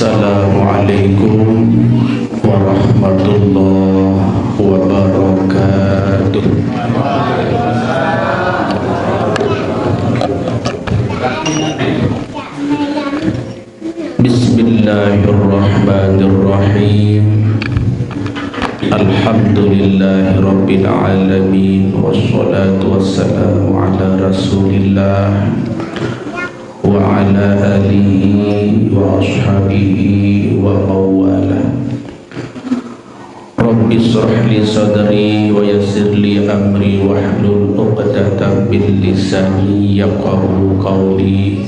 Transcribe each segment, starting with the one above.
Assalamualaikum warahmatullahi wabarakatuh. Bismillahirrahmanirrahim. Alhamdulillahi rabbil alamin. Wassalatu wassalamu ala rasulillah wa ala alihi wa ashabihi wa mawala. Rabbi shrah li sadri wa yassir li amri wahlul 'uqdatam min lisani yafqahu qawli.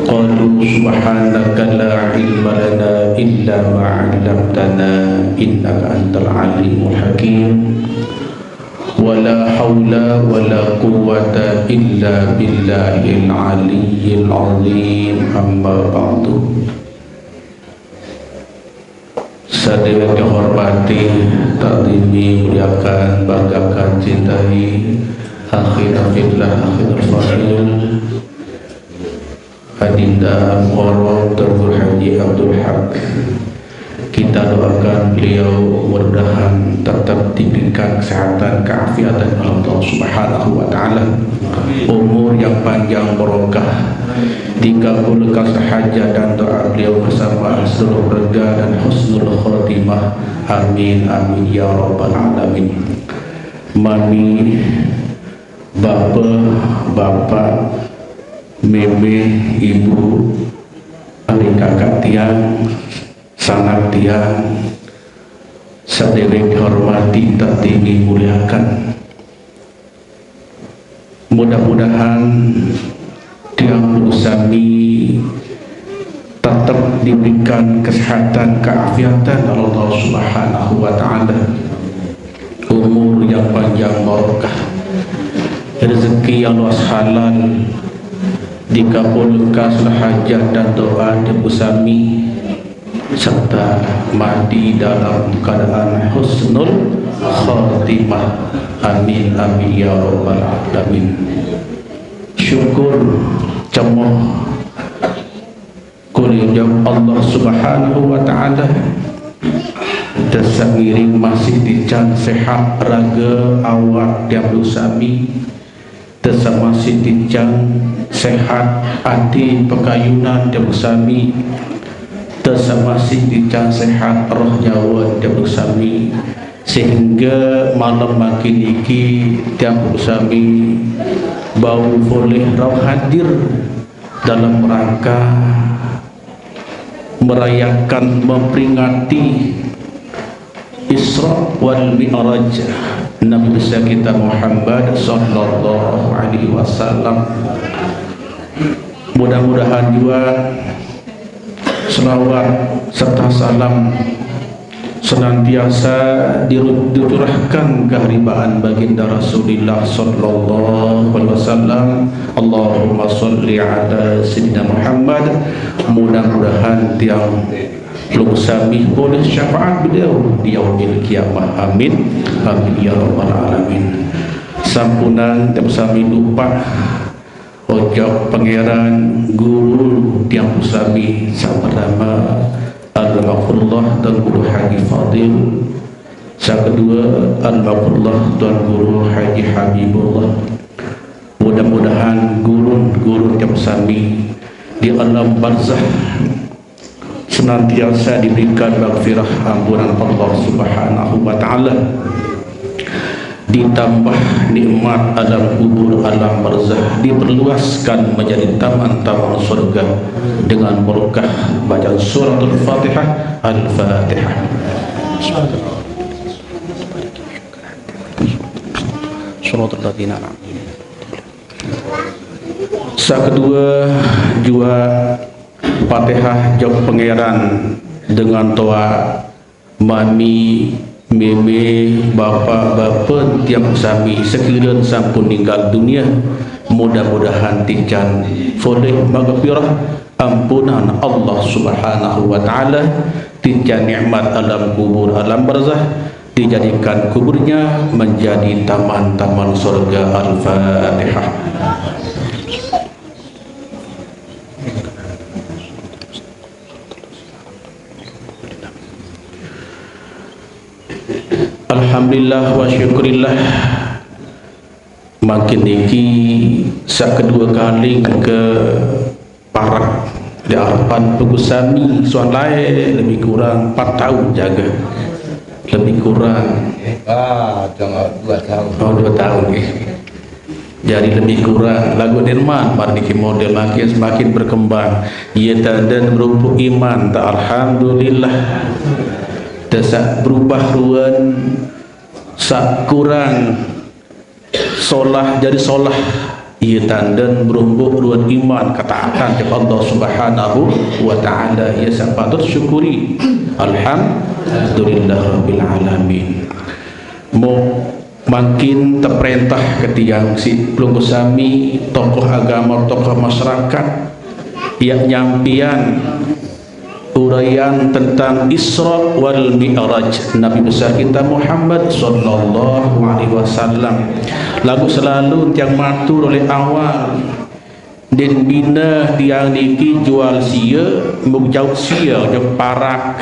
Qalu subhanaka la ilma lana illa ma 'allamtana innaka antal alimul hakim. Wala haula wala quwwata illa billahil aliyyil azim. Amma ba'du. Saudara dihormati, takzimi, muliakan, banggakan, cintai, akhirah fillah, akhirah fadil, Adinda Muharram Tuan Haji Abdul Haq. Kita doakan beliau mudah-mudahan tetap diberikan kesehatan, keafiatan oleh Allah Subhanahu wa taala, umur yang panjang barokah, dikabulkan hajat dan doa beliau bersama seluruh keluarga dan husnul khatimah. Amin amin ya rabbal alamin. Mami, bapak, meme, ibu, adik kakak tiang, sangat tiang, sederek dihormati, tertinggi muliakan. Mudah-mudahan tiang bersami tetap diberikan kesehatan, keafiatan Allah Subhanahu wa taala, umur yang panjang barokah, rezeki yang luas halal, dikabulkan hajat dan doa bersami, serta mati dalam keadaan husnul khatimah. Amin amin ya rabbal alamin. Syukur cemoh kuliah Allah Subhanahu wa taala, tersangiring masih dican sehat raga awak dan bersami, tersama masih dican sehat hati pekayunan dan bersami, tersama masih dican sehat roh nyawa dan bersami, sehingga malam makin iki tiap bersami bau boleh rauh hadir dalam rangka merayakan, memperingati Isra wal Mi'raj Nabi besar kita Muhammad sallallahu alaihi wasallam. Mudah-mudahan juga selawat serta salam senantiasa dicurahkan keharibaan baginda Rasulullah sallallahu alaihi wasallam. Allahumma sholli ala sayyidina Muhammad. Mudah-mudahan tiang luksami boleh syafaat beliau di yaumil kiamah. Amin amin ya rabbal alamin. Sampunan tersami lupa ojok pangeran guru tiang usami sama-sama Al-Maqfurullah Tuan Guru Haji Fadil. Yang kedua Al-Maqfurullah Tuan Guru Haji Habibullah. Mudah-mudahan guru-guru yang sami di alam barzah senantiasa diberikan maghfirah, ampunan Allah Subhanahu wa taala, ditambah nikmat alam kubur, alam barzah, diperluaskan menjadi taman-taman surga dengan berkah bacaan suratul Fatihah. Al-Fatihah. Suratul Ladina. Kedua juga Fatihah jawab pangeran dengan toa mami, meme, bapa tiang sami sekiranya sampun meninggal dunia, mudah-mudahan tijan boleh maghfirah, ampunan Allah Subhanahu wa taala, tijan nikmat alam kubur, alam barzah, dijadikan kuburnya menjadi taman-taman surga. Al-Fatihah. Alhamdulillah wa syukurillah, makin niki sak kedua kali ke parak di harapan Pegusami soal lain lebih kurang 4 tahun jaga, lebih kurang jangan 2 tahun. Oh 2 tahun ya. Jadi lebih kurang lagu Nirman niki model makin semakin berkembang. Ia dan berupa iman tak alhamdulillah. Desak berubah ruan sak kurang solah jadi solah. Ia dan berupa ruan iman katakan kepada Allah Subhanahu wa taala. Ia sak patut syukuri. Alhamdulillah rabbil alamin. Makin terperintah ketiang si Pegusami, tokoh agama, tokoh masyarakat yang nyampian uraian tentang Isra wal Mi'raj Nabi besar kita Muhammad sallallahu alaihi wasallam. Lagu selalu tiang matur oleh awal dan bina tiang niki jual sia muk jauh sia jauh parak,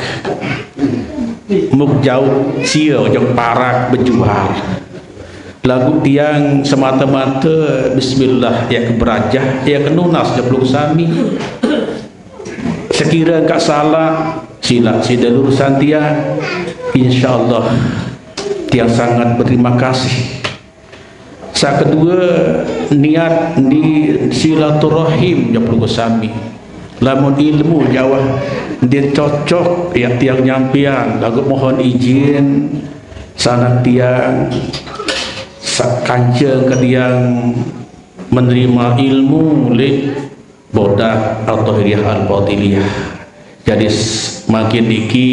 muk jauh sia jauh parak berjual. Lagu tiang semata-mata bismillah ya keberajah ya kenunas je Pegusami. Sekira kak salah sila si dalurusan tiang, insyaallah tiang sangat berterima kasih. Sak kedua niat di silaturahim je Pegusami. Lamun ilmu jawah dia cocok ya tiang nyampian. Lagu mohon izin sanak tiang kanceng ke yang menerima ilmu oleh bodak atau hiriah al-batiliyah. Jadi makin diki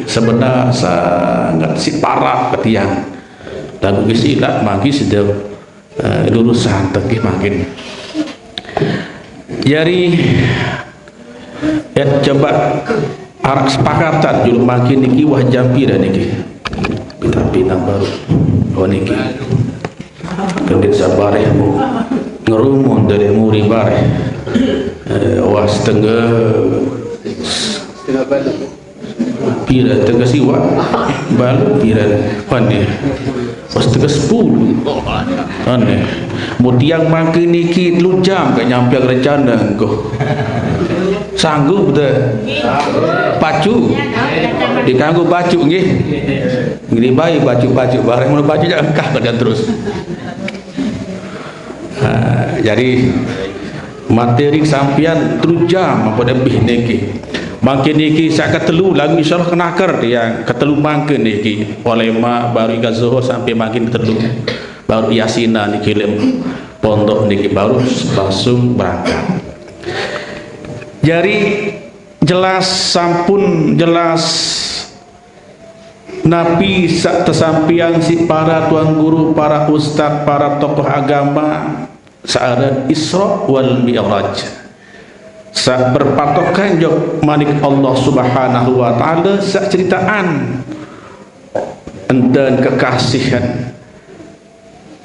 sebenar sangat si parah ke tiang lagu kesilat makin sedang lulusan tegih makin. Jadi ya coba arak sepakatan julu makin diki wah jampi dah niki pinang baru wah niki kendit sabareh mu ngerumun dari muri bareh wah setengah pira setengah siwa balu pira pandai wah setengah 10 aneh mutiang makin niki lu jam gak nyampe rencana kau sanggup betul pacu diganggu bacu nggih ngiri bayi bacu-bacu bareng mau bacu jangan kah dan terus. Jadi materi sampian terus jam apa lebih niki makin niki saya ketelu lagu insyaallah kenaker yang ketelu makin niki oleh mak baru iga zuhur sampai makin ketelu baru yasina niki lem pondok niki baru langsung berangkat. Jadi jelas sampun jelas Nabi sak tersampian si para tuan guru, para ustaz, para tokoh agama saaran Isra wal Mi'raj. Sak berpatokan jok manik Allah Subhanahu wa taala sak ceritaan dan kekasihan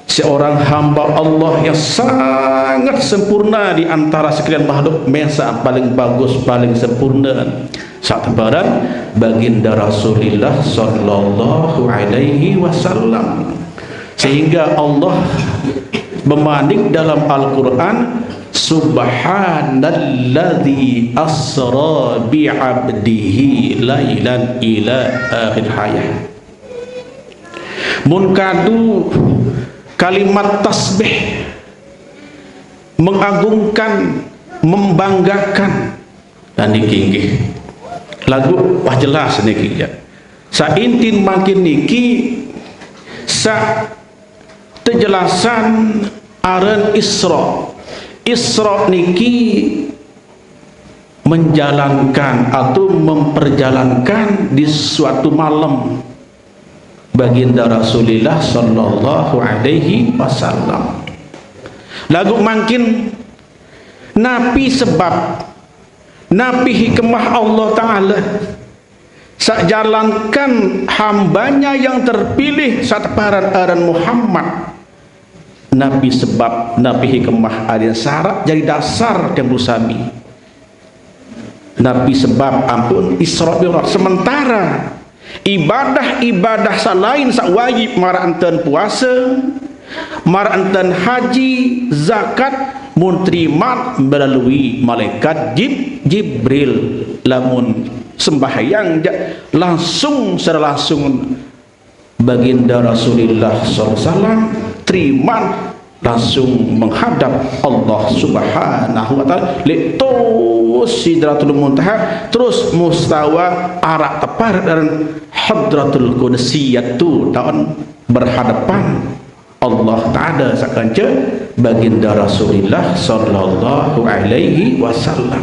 seorang hamba Allah yang sangat sempurna di antara sekalian makhluk mesa paling bagus paling sempurna saat lebaran baginda Rasulullah sallallahu alaihi wasallam, sehingga Allah memanik dalam Al-Quran subhanalladzi asra bi'abdihi lailan ila akhir hayat. Munkadu kalimat tasbih mengagungkan, membanggakan dan dikinggih lagu wah jelas niki ya. Saintin makin niki sa tejelasan aran Isra. Isra niki menjalankan atau memperjalankan di suatu malam baginda Rasulullah sallallahu alaihi wasallam. Lagu makin napi sebab napi hikmah Allah Ta'ala sak jalankan hambanya yang terpilih saat paran Muhammad. Nabi sebab nabi hikmah ada syarat jadi dasar yang bersami. Nabi sebab ampun Isra Mi'raj sementara ibadah-ibadah selain sak wajib mara enten puasa, mara enten haji, zakat muntrimat melalui malaikat Jibril. Lamun sembahyang langsung secara langsung baginda Rasulullah SAW terima langsung menghadap Allah Subhanahu wa taala litus Sidratul Muntaha terus mustawa arak tepar dan Hadratul Qudsiyah tu tahun berhadapan Allah Ta'ala sakanca baginda Rasulullah sallallahu alaihi wasallam.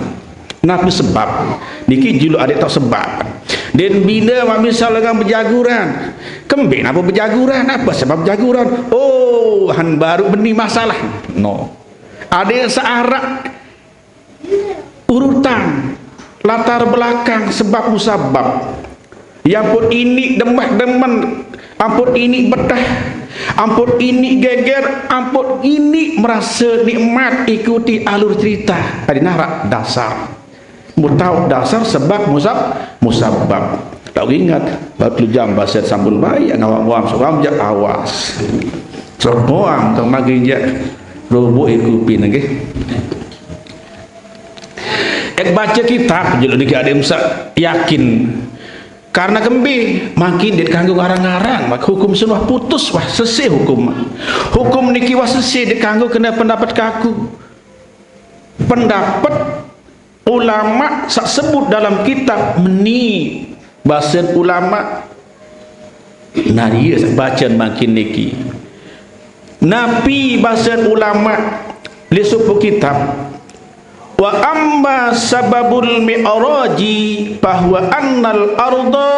Nabi sebab niki julu ada tak sebab dan bila mak misal dengan berjaguran kembing apa berjaguran apa sebab berjaguran oh han baru benih masalah no ada yang searak urutan latar belakang sebab musabab yang pun ini demah demen ampun ini bedah ampun ini geger ampun ini merasa nikmat ikuti alur cerita ada narak dasar mutau dasar sebab musabab tak ingat batu jam bahasa sambul baik ngawam seorang jak awas seorang tong magi jak robo ikupin lagi baca kitab jadi dik ada yakin karena kembi makin dit kanggo ngarang-ngarang mak hukum sunnah putus wah sesih hukum niki wah sesih dit kanggo kena pendapat kaku pendapat ulama sak sebut dalam kitab meni bahasa ulama nah dia baca makin niki nabi bahasa ulama li subuh kitab wa amma sababul mi'raji bahwa annal arda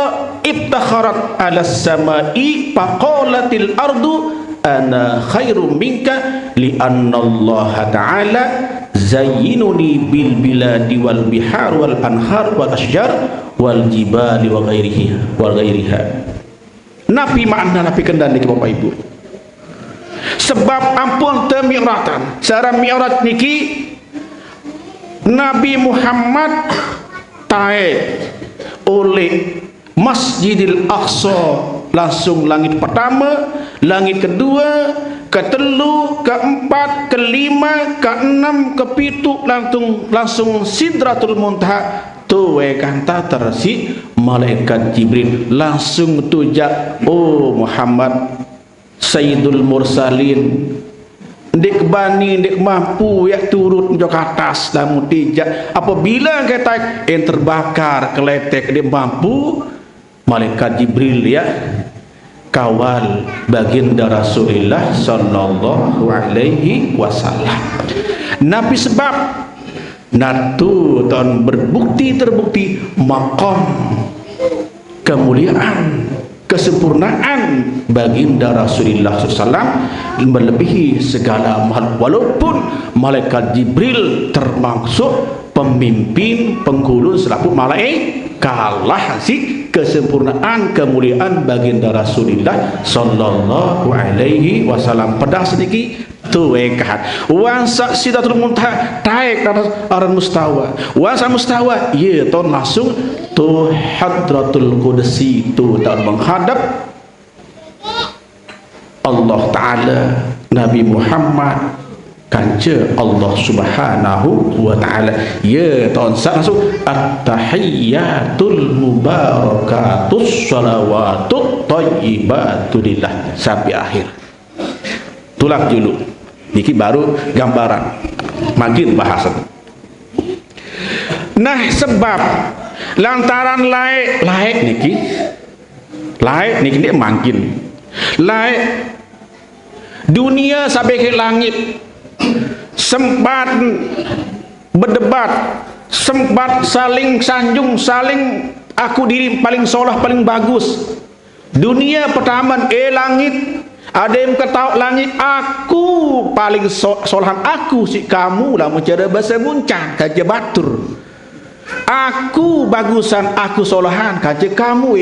ibtakharat ala samai faqalatil ardu ana khairum minka li anna Allah ta'ala zayyinuni bil biladi wal bihar wal anhar wal ashjar wal jibali wa ghairiha. Nabi makna nabi kendali ke Bapak Ibu sebab ampun temi'ratan secara mi'rat niki Nabi Muhammad taib oleh Masjidil Aqsa langsung langit pertama, langit kedua, ketelu, keempat, kelima, keenam, kepitu langsung Sidratul Muntaha tuwe kanta tersi malaikat Jibril langsung tujak oh Muhammad Sayyidul Mursalin dek bani dek mampu ya turut ke atas dan mutijak apabila kita yang terbakar keletek dia mampu malaikat Jibril ya kawal baginda Rasulullah sallallahu alaihi wasallam. Nabi sebab natu tahun terbukti maqam kemuliaan kesempurnaan baginda Rasulullah SAW melebihi segala makhluk walaupun malaikat Jibril termasuk pemimpin penghulu selaku malaikat kalah si kesempurnaan kemuliaan baginda Rasulullah sallallahu alaihi wasallam pada sedikit tuwekat wansa Sidratul Muntaha taik aran mustawa wansa mustawa ye ton langsung tu Hadratul Qudsi tu dan menghadap Allah Ta'ala Nabi Muhammad kanca Allah Subhanahu wa Ta'ala ya ton langsung at-tahiyyatul mubarakatus salawatut thayyibatulillah sampai akhir tulak dulu niki baru gambaran makin bahasa nah sebab lantaran laik niki dia makin laik dunia sampai ke langit sempat berdebat sempat saling sanjung saling aku diri paling soleh paling bagus dunia pertama langit ada yang kata langit aku paling solehan aku si kamu lah mencari bahasa muncang kaja batur aku bagusan aku solehan kaja kamu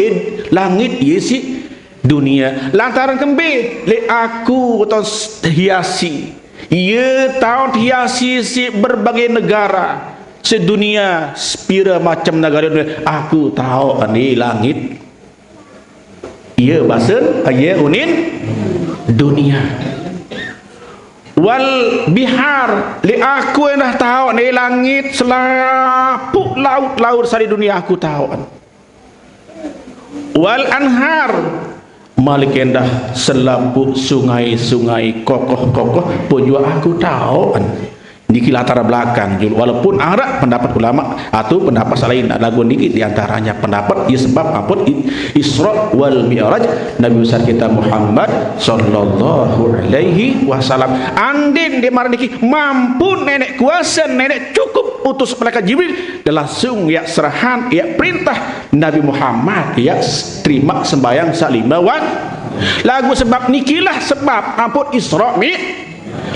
langit yesi dunia lantaran kembe le aku atau hiasi ia tahu hiasi si berbagai negara sedunia spira macam negara dunia aku tahu ini langit Ia basen, ia unin dunia. Wal bihar, li aku dah tahu ni langit selaput laut sari dunia aku tahu. Wal anhar, malik endah selaput sungai-sungai kokoh-kokoh pun juga aku tahu. Niki latar belakang jul, walaupun ada pendapat ulama atau pendapat lain lagu niki diantaranya pendapat ia sebab apa Isra wal Mi'raj Nabi besar kita Muhammad sallallahu alaihi wasallam. Andin di marah niki mampu nenek kuasa nenek cukup utus malaikat Jibril dan langsung ya serahan ya perintah Nabi Muhammad ya terima sembahyang salima wa lagu sebab nikilah sebab ampun Isra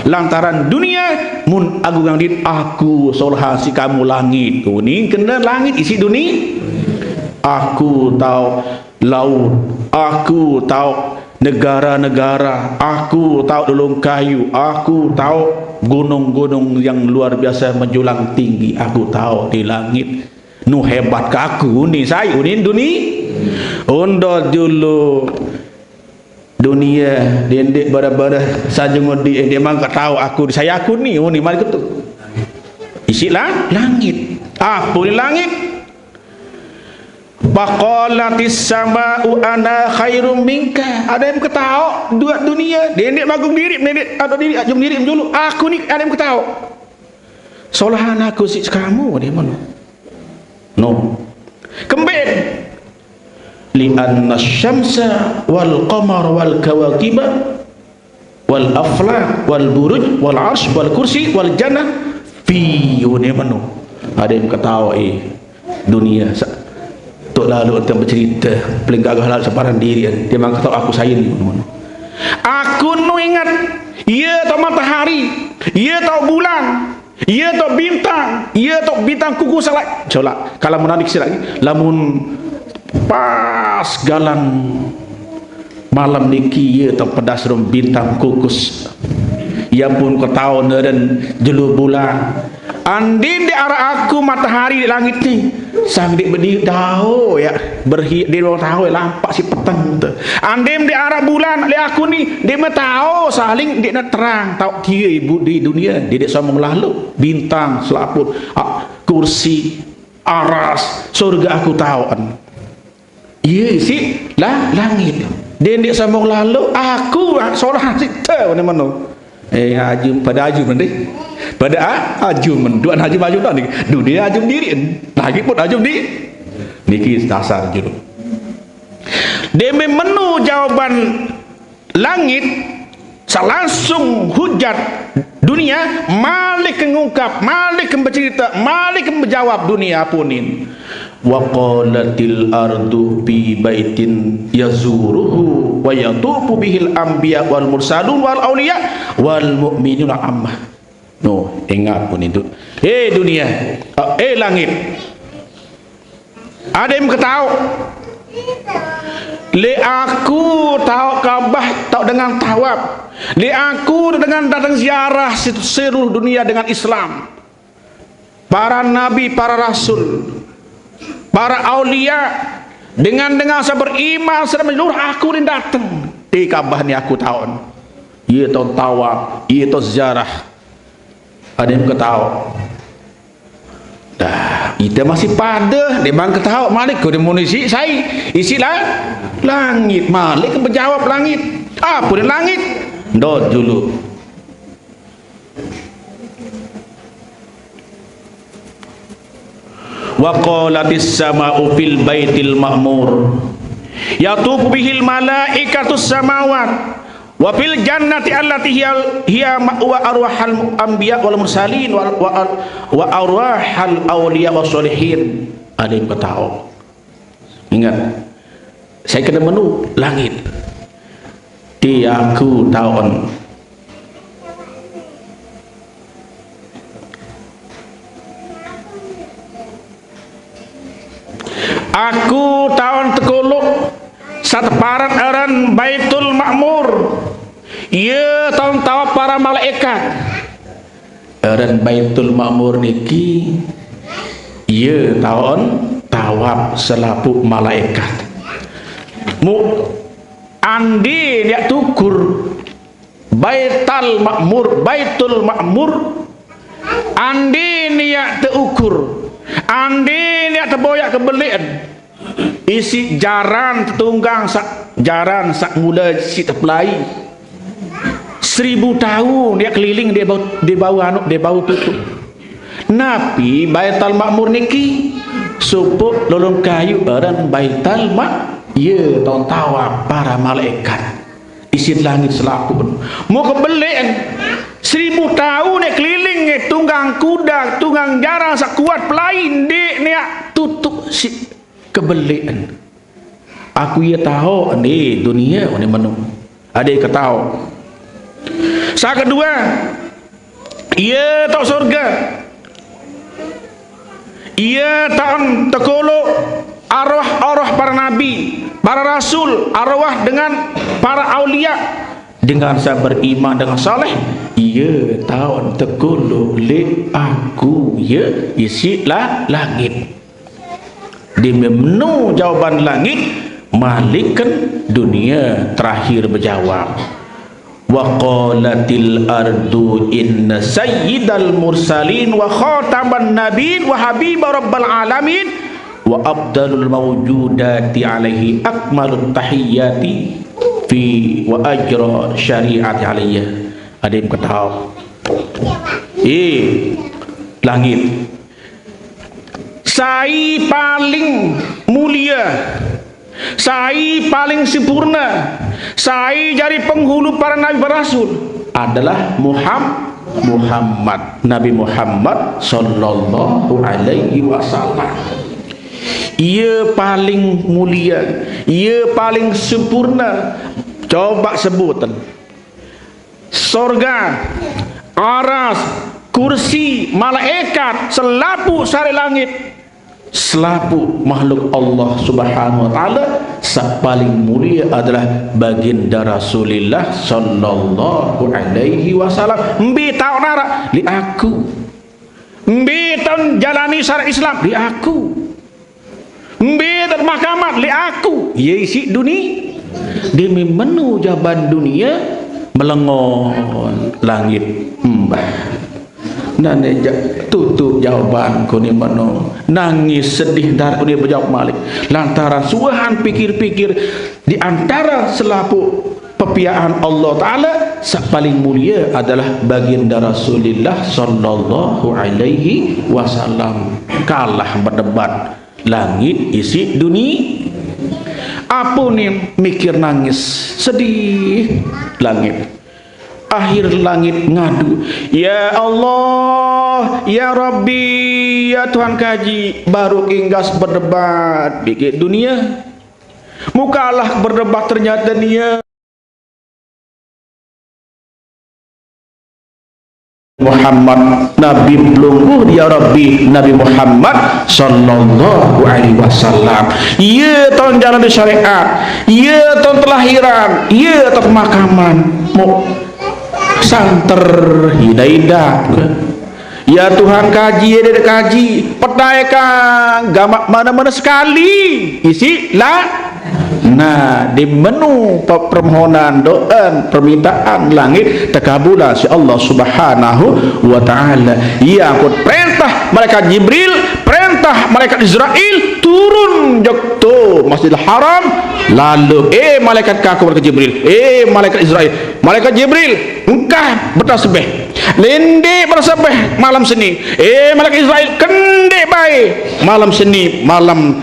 lantaran dunia mun agung din aku seolah si kamu langit kuning kena langit isi dunia. Aku tahu laut, aku tahu negara-negara, aku tahu dulung kayu, aku tahu gunung-gunung yang luar biasa menjulang tinggi, aku tahu di langit. Nu hebat ke aku ni saya unin dunia. Undol dulu dunia dendek bara-bara saja ngodi dia mangka tahu aku saya aku ni mari ketu isilah langit apa ni langit baqalatis sama'u ana khairum minka ada yang ketahu dua dunia dendek bagung diri dendek ada diri ajum diri dulu aku ni ada yang ketahu solahan aku si kamu dia mana no kembali li'anna syamsa wal qamar wal kawakiba wal aflak wal buruj wal arsh wal kursi wal jannah fi yunimanu. Ada yang ketawa dunia tok lalu orang bercerita paling gagah lalu separan diri dia memang ketawa aku saya ni aku nu ingat ia tau matahari ia tau bulan ia tau bintang kuku salat coba kalau menarik sikit lagi lamun pas galan malam niki ia tau pedas rom bintang kukus ia pun ketahuan dan jelu bulan andin di arah aku matahari di langit ni sang dik berdiri tahu ya berhi di luar tahu lampak si petang tu andin di arah bulan li aku ni dia tahu saling dia nak terang tahu dia ibu di dunia dia sombong lalu bintang selaput kursi aras surga aku tahu iya si lah langit dia ndik sambung lalu aku seorang cipta mana ajum pada ajum nanti pada ajum duan ajum dah ni dunia ajum diri lagi pun ajum di niki dasar juru dia menu jawaban langit langsung hujat dunia malik mengungkap malik bercerita malik menjawab dunia punin wa qalatil ardu fi baitin yazuruhu wa yatufu bihil anbiya wal mursalun wal auliya wal mu'minuna ammah. No, ingat pun itu. Dunia, langit. Ada yang ketahu. Li aku tahu Ka'bah tahu dengan tawaf. Li aku dengan datang ziarah seluruh dunia dengan Islam. Para nabi, para rasul, para aulia dengan saya beriman sedang menyeluruh aku ni datang di Ka'bah ni aku tahu. Ia tahu tawaf, ia tahu ziarah. Ada yang ketahu. Dah, kita masih pada dia memang ketahu malik ke demonisi saya isilah langit malik menjawab langit apa dia langit dot dulu wa qalatis sama'u fil baitil ma'mur yatufu bihil malaikatus samawat wa fil jannati allati hiya ma'wa arwahal anbiya wal mursalin wa arwahal awliya was solihin. Ada yang tahu ingat saya kena menu langit dia aku tahu aku tahun tekolok sateparan aran Baitul Ma'mur ia tahun tahu para malaikat aran Baitul Ma'mur niki ia tahun tawab selaput malaikat andi dia tukur Baitul Ma'mur, andi niat teukur, andi niat terboyak kebelian, isi jaran tunggang jaran sak mula si terpelai 1000 tahun dia keliling dia bau tutup. Nabi Baitul Ma'mur niki supuk lolong kayu orang Baitul Ma'mur, ya tawa para malaikat isi langit selapun mau kebelian 1000 tahun dia keliling tunggang kuda tunggang jarang sakuat pelain dia niat tutup si kebelian. Aku ya tahu ni dunia ni menu ada yang tahu. Sa kedua ia tak surga, ia tak terkolok arwah-arwah para nabi, para rasul, arwah dengan para aulia. Dengan saya beriman dengan saleh, ia tahu terkolok le aku ya isilah langit. Dia menu jawaban langit, malikan dunia terakhir berjawab. Wa qalatil ardu inna sayyidal mursalin wa khataman nabiyyin wa habibur rabbil alamin wa abdalul mawjudati alaihi akmalut tahiyyati fi wa ajra syari'ati alaiya. Ada yang ketahu langit saya paling mulia, saya paling sempurna, saya jadi penghulu para nabi rasul adalah Muhammad, Nabi Muhammad sallallahu alaihi wasallam. Ia paling mulia, ia paling sempurna. Coba sebutan surga, aras, kursi, malaikat, selapu sari langit, selapu makhluk Allah subhanahu wa ta'ala, paling mulia adalah baginda Rasulullah sallallahu alaihi wasallam. Mbi tahu nara li aku, mbi tahu jalani syariat Islam li aku, mbi tahu mahkamah li aku. Ye isi dunia demi menu jaban dunia melengon langit mbah. Dan tutup jawaban ku ni mano nangis sedih dar ku ni berjawab malik lantaran suahan pikir-pikir di antara selapu pepiaan Allah Ta'ala paling mulia adalah baginda Rasulullah sallallahu alaihi wasallam. Kalah berdebat langit isi dunia. Apa ni mikir nangis sedih langit, akhir langit ngadu, ya Allah, ya Rabbi, ya Tuhan kaji, baru inggas berdebat bikin dunia. Mukalah berdebat ternyata dia Muhammad Nabi belum ya Rabbi Nabi Muhammad sallallahu alaihi wasallam. Ia tahun jalan di syariat, ia tahun kelahiran, ia tahun pemakaman mau santer hidayah. Ya Tuhan kaji, ada kaji pedaikan gamak mana-mana sekali isi lah. Nah, di menu permohonan doa permintaan langit terkabulah si Allah subhanahu wa ta'ala. Ia pun perintah malaikat Jibril, perintah malaikat Israel turun jokto Masjidil Haram. Lalu malaikat kaku malaikat Jibril, malaikat Israel, malaikat Jibril engkah bertasbih lende bersabeh malam seni, malaikat Israel kende baik malam seni malam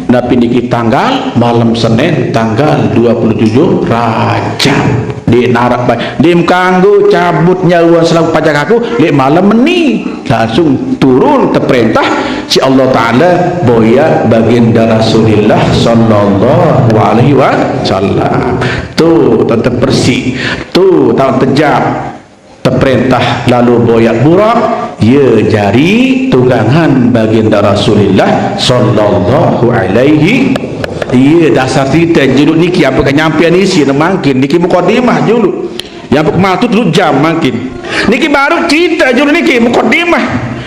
Nabi niki tanggal malam Senin tanggal 27 Rajab di narak baik di kanggo cabut nyawa selaku pajak aku di malam meni langsung turun terperintah si Allah Ta'ala boya baginda Rasulullah sallallahu alaihi wasallam. Tu tetap bersih, tu tak terjam terperintah lalu boyak burak ya jari tugangan baginda Rasulullah sallallahu alaihi. Iya dasar cerita judul niki apa kenyampian isi makin niki mukadimah dulu yang pematut dulu jam makin niki baru cerita judul niki mukadimah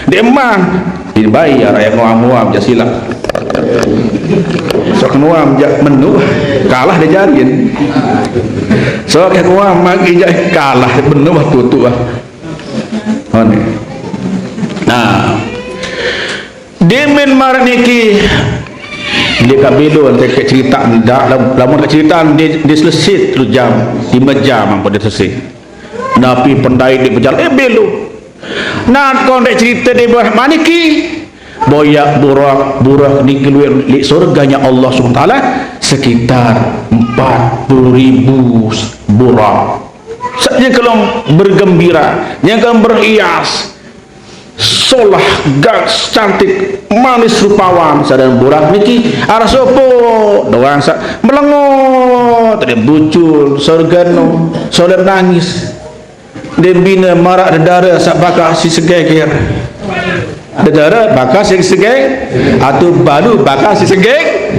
demang dibayar yang muam-muam jasilah So kenuam jak menu kalah dia jadiin. So kenuam magi jak kalah menu tutu ah. Nah, demen mar niki dia kabelo ante cerita dak lamun cerita dia selesai 3 jam 5 jam apa dia selesai. Napi pendai di berjalan belo. Nah kon dek cerita dia maniki boyak burak niki li surganya Allah SWT sekitar 40.000 burak. Saja kalau bergembira, yang akan berhias solah gas cantik manis rupawan sadar burak niki arah sopo doang sak melengot tadi bucul sorgano solar nangis dia bina marak dedara sak bakal si segeger dedara bakal si segeger atau baru bakal si segeger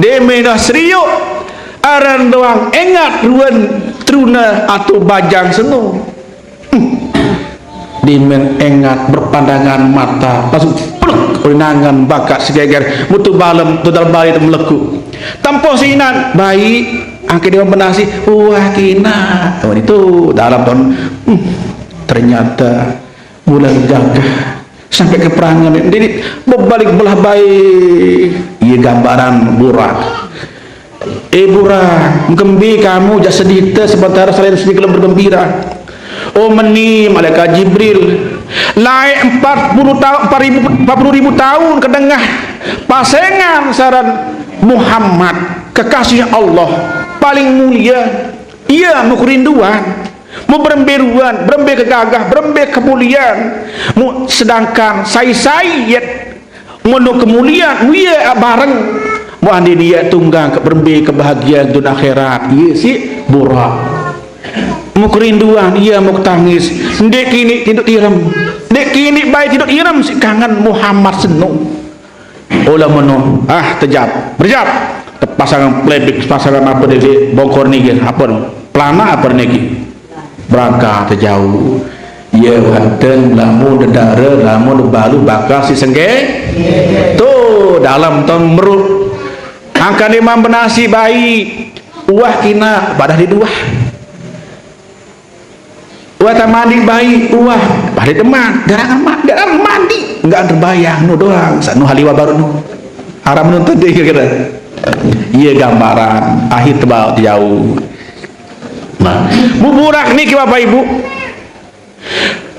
dia menah seriuk aran doang ingat ruan truna atau bajang senu dimen engat berpandangan mata langsung peluk urinangan bakat segeger mutu balem tudal bali meleku tanpa sinan baik angke dia menasi wah kina itu dalam tahun ternyata bulan gagah sampai ke perangan jadi berbalik belah baik ia gambaran burak burak gembi kamu jas sedita sementara selain sedikit bergembira. Oh meni malaikat Jibril laik 40.000 tahun kedengah pasengan saran Muhammad kekasih Allah paling mulia ia mau kerinduan mau beremberuan berembe kegagah berembe kemuliaan sedangkan saya ngono kemuliaan ia bareng mau andi dia tunggang ke berembe kebahagiaan dunia akhirat iya si burak mau kerinduan ia mau tangis dek kini tidur irem dek kini baik tidur irem si kangen Muhammad senu olah meno berjap pasangan plebik pasangan apa dia bongkor ni apa pelana apa niki berangkat terjauh ia hanten lamun dedara lamun balu bakal si sengge tu dalam tahun merut angka imam benasi baik uah kina badah di dua tak mandi baik uah pada teman darang mandi enggak terbayang nu doang sanu haliwa baru nu haram nuntut dia kira iya gambaran akhir tebal jauh. Nah buburak niki bapak ibu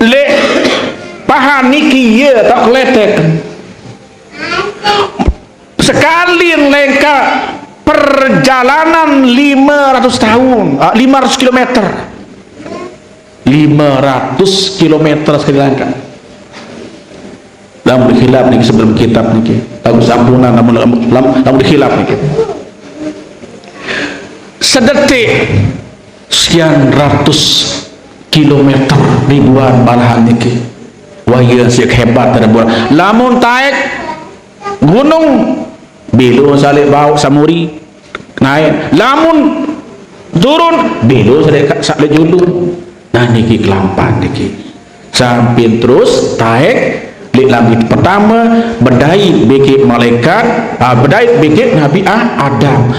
le pahan niki iya tak keletek sekali lengka perjalanan 500 tahun 500 kilometer 500 km sekali langkah dalam dikhilaf nih sebelum kitab nih tahu sampunan namun dikhilaf nih sedetik sekian ratus kilometer ribuan malahan nih wah sih hebat ada buat lamun taek gunung belo salik bau samuri naik lamun turun belo salik julung. Nah niki kelampan niki sampai terus taek di langit pertama berdai bikit malaikat berdai bikit Nabi Adam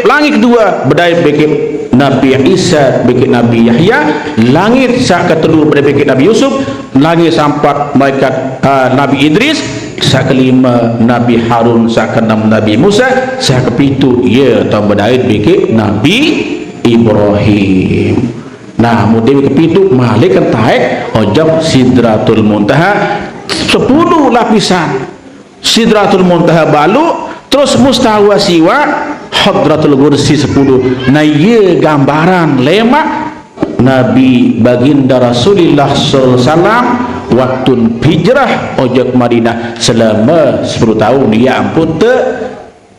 langit kedua berdai bikit Nabi Isa bikit Nabi Yahya langit sak kedua berdai bikit Nabi Yusuf langit sampat malaikat Nabi Idris sak kelima Nabi Harun sak keenam Nabi Musa sak kepitu ya atau berdai bikit Nabi Ibrahim. Nah mudewi kepitu malaikat taek ojok Sidratul Muntaha 10 lapisan Sidratul Muntaha balu terus mustawa siwa Hadratul Kursi 10. Nah iya gambaran lemak Nabi baginda Rasulullah SAW waktu hijrah ojok Madinah selama 10 tahun ya ampun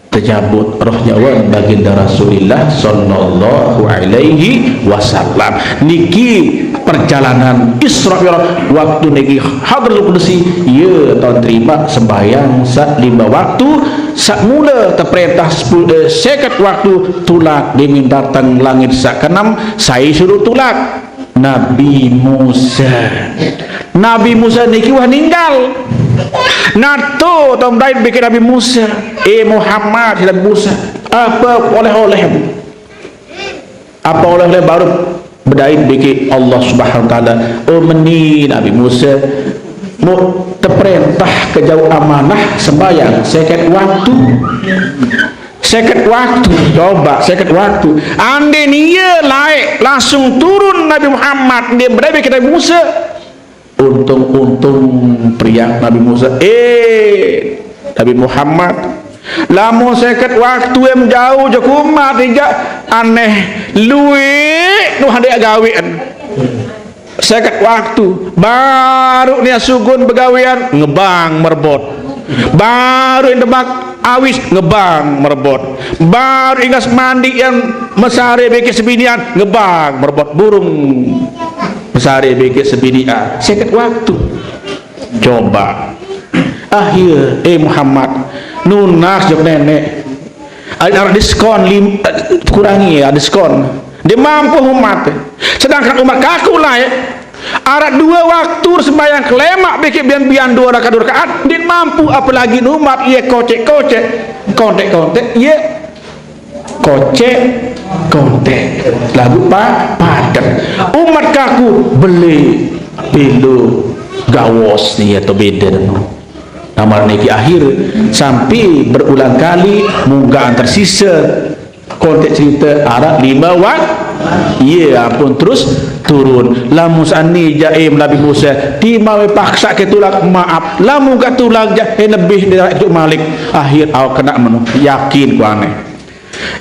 terjabut rohnya wan baginda Rasulullah sallallahu alaihi wasallam niki perjalanan Isra Mi'raj waktu niki Hadratul Qudsi ya tahun terima sembahyang sak 5 waktu sak mula terperintah 10 seket waktu tulak dimin datang langit sak ke-6 saya suruh tulak Nabi Musa Nabi Musa niki wah ninggal. Nato tamdain bikin Nabi Musa. Muhammad Nabi Musa. Apa oleh-oleh? Apa oleh-oleh baru berdain bikin Allah Subhanahu wa taala. Oh meni Nabi Musa mau terperintah ke jauh amanah sembahyang seket waktu. Seket waktu, coba seket waktu. Ande niya laik langsung turun Nabi Muhammad dia berada ke Nabi Musa. Untung-untung pria Nabi Musa. Nabi Muhammad. Lamun seket waktu yang jauh je kumat tidak aneh luwe nu hande gawean. Seket waktu baru nia sugun begawean ngebang merbot. Baru yang demak awis ngebang merebot, baru ingas mandi yang mesare beke sebinian ngebang merebot burung mesare beke sebinian seket waktu. Coba akhir Muhammad nunas jok nenek ada diskon kurangi ya diskon dia mampu umat, sedangkan umat kaku lah ya arat 2 waktu sembahyang kelemak bikin bian-bian 2 rakaat dia mampu, apalagi umat ia kocek-kocek kontek-kontek ia kocek-kontek lagu padat umat kaku beli pilu gawos nih atau beda nama niki akhir sampai berulang kali munggah tersisa konteks cerita arat 5 waktu. Iya ampun terus turun. Lamun sani jaim Nabi Musa timau paksa ke tulak maaf. Lamun ka tulak jahe lebih dari itu Malik. Akhir awak kena menu. Yakin ku aneh.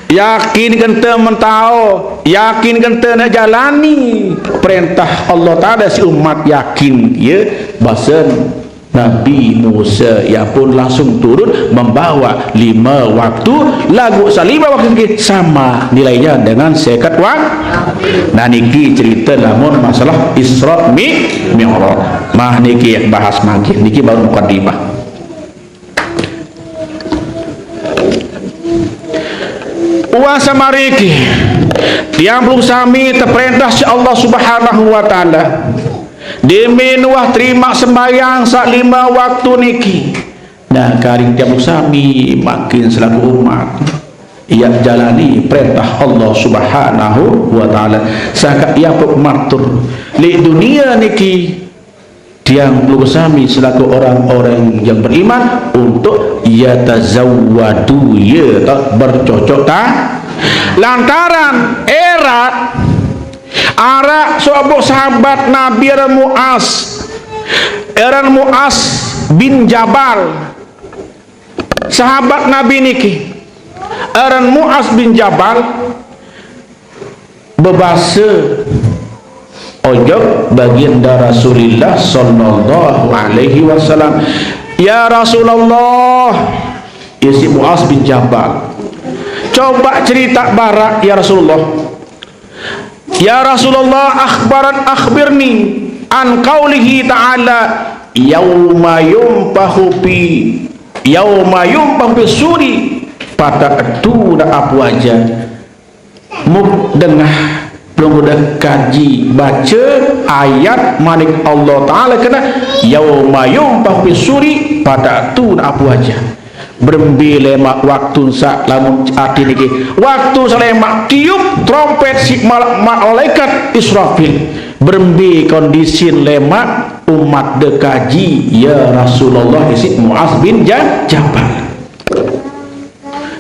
Yakin kenta mentau. Yakin kenta nak jalani perintah Allah Taala si umat yakin ya basen Nabi Musa yang pun langsung turun membawa 5 waktu lagu 5 waktu sama nilainya dengan sekat waktu. Nah niki cerita namun masalah Isra Mi'raj. Mah niki yang bahas makin niki baru mukadimah. Puasa mariki yang belum sami terperintah si Allah Subhanahu wa taala. Demi nuah terima sembahyang sak 5 waktu niki. Nah karing tiap sami makin selaku umat ia jalani perintah Allah Subhanahu wa taala. Saka ia matur li dunia niki tiang belum sami selaku orang-orang yang beriman untuk ia tazawwadu ya tak bercocok tak lantaran erat ara sebuah sahabat Nabi Mu'az bin Jabal sahabat Nabi niki Mu'az bin Jabal bebasa ojok baginda Rasulullah sallallahu alaihi wasallam. Ya Rasulullah, ya si Mu'az bin Jabal coba cerita barak ya Rasulullah. Ya Rasulullah akhbirni an qaulihi ta'ala yauma yumfahu suri pada itu dah apa aja muk dengah belum udah kaji baca ayat manik Allah Ta'ala kena yauma yumfahu suri pada itu dah apa aja berembi lemak waktu sak lamun arti niki waktu salemak tiup trompet si malaikat Israfil berembi kondisi lemak umat dekaji ya Rasulullah isi Mu'az bin Jabal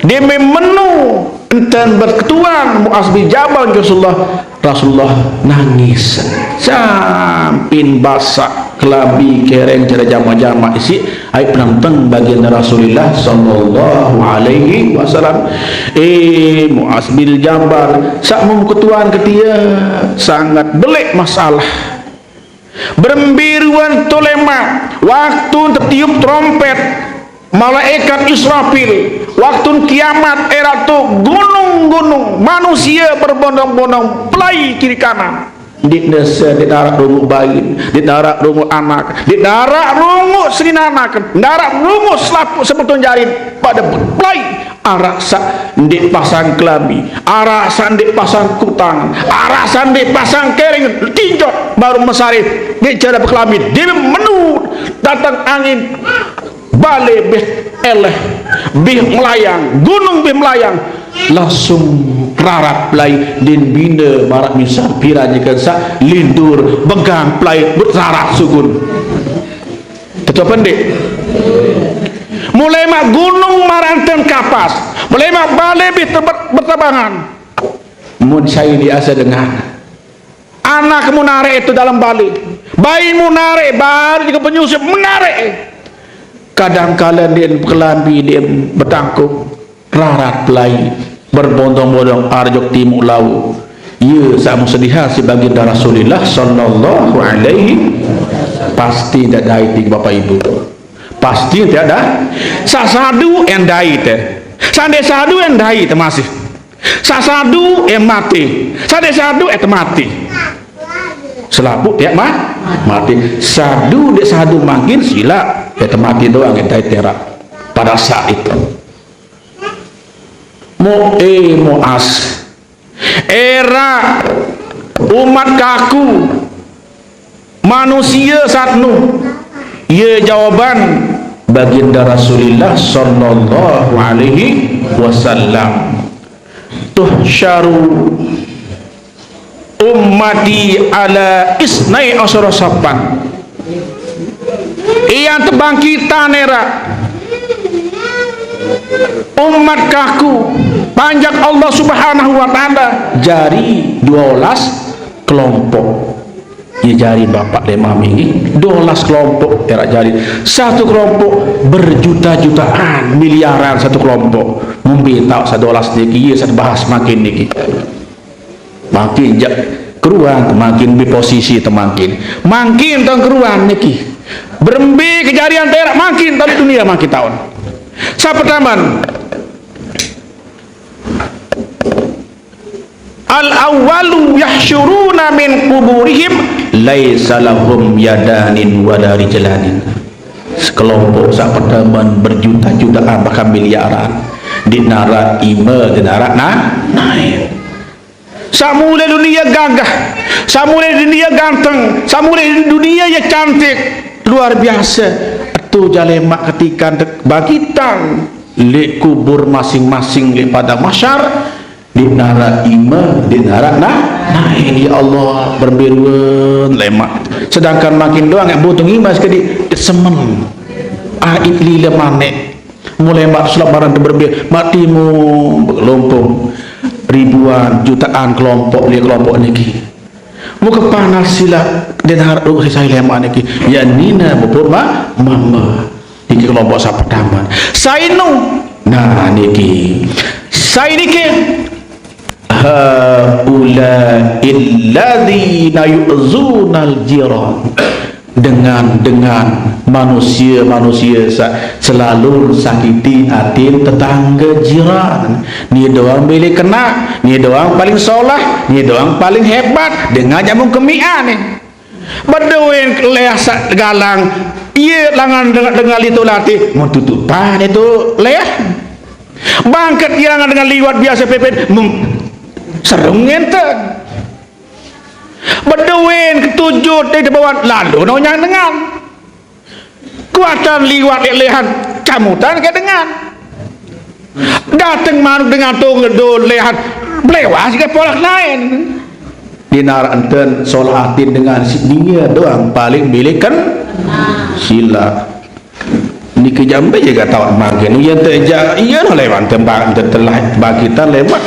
dia menu enten berketuan Mu'az bin Jabal Rasulullah nangis sampin basak kelabi kereng cara jama-jama isi ai penantang baginda Rasulullah sallallahu alaihi wasallam. Mu'az bin Jabal sak ketuan ketia sangat belik masalah berembiruan tolema waktu tertiup trompet malaikat Israfil waktu kiamat era tu gunung-gunung manusia berbondong-bondong pelai kiri kanan di nese, di darat rungu bayi, di darat rungu anak, di darat rungu serinanak, darat rungu selaput sebetulnya jarin pada play arak sa di pasang kelambi, arak sa di pasang kutang, arak sa di pasang kering tinjot baru mesari di cara kelambi di menu datang angin balik bih eleh bih melayang gunung bih melayang langsung rarat play din bina marak misal pira jika sa lindur begang play bersarat sugun itu pendek mulai mak gunung maranten kapas mulai mak balik bih bertabangan mun saya diasa dengan anak menarik itu dalam balik bayi menarik baru juga penyusup menarik kadang-kadang dia kelambi dia bertangkup rarat pelai berbondong-bondong arjok timur laut ya sama sedihah sebagai Rasulullah sallallahu alaihi pasti tidak daiti bapak ibu pasti tidak ada sasadu yang daiti sande sadu yang daiti masih sasadu yang mati sande sadu yang mati selaput ya mati sadu dek sadu makin sila ya mati doang yang terak pada saat itu mu'as era umat kaku manusia satnu ya jawaban baginda Rasulullah sallallahu alaihi wasallam tuhsyaru ummati ala isnai asyara saban yang terbangkitan era umat kaku panjang Allah subhanahu wa ta'ala jari 12 kelompok ya jari bapak lemam ini 12 kelompok era jari satu kelompok berjuta-jutaan miliaran satu kelompok mungkin tahu 12 niki ya saya bahas makin niki makin keruan makin di posisi temakin makin tahun keruan niki berembi kejadian terak makin tahun dunia makin tahun sa pertama al awwalu yahsyuruna min kuburihim laisa lahum yadanin wala rijlanin sekelompok sa pertama berjuta-jutaan bahkan miliaran di narak ima di narak naik samula dunia gagah samula dunia ganteng samula dunia ya cantik luar biasa itu jalemak ketika bangkitan li kubur masing-masing li pada masyar di nara ima di nara naik ya Allah berbiruan lemak sedangkan makin doang yang butuh imas kedi semen ait lila manek mulai mak sulap barang berbir matimu lumpung ribuan jutaan kelompok li kelompok niki muka panas sila dan harap si saya lemak niki ya nina bupur mama niki kelompok sa pertama saya nu nah niki saya niki haula illadzina yu'zunal jiran dengan manusia selalu sakiti hati tetangga jiran ni doang boleh kena ni doang paling solah ni doang paling hebat dengan jamu kemian ni berdoen leasa galang iya langan dengan itu latih mau tutupan itu leah bangkat yang dengan liwat biasa pepet serung ngenten berdoen ketujuh di bawah lalu nonyang dengan kuatan liwat lehan camutan ke dengan datang manuk dengan tunggu lehan belewas ke polak lain di naranten solatin dengan dia doang paling bilikan sila ni kejambe juga tahu makin iya teja iya lewat tempat telah bagitan lewat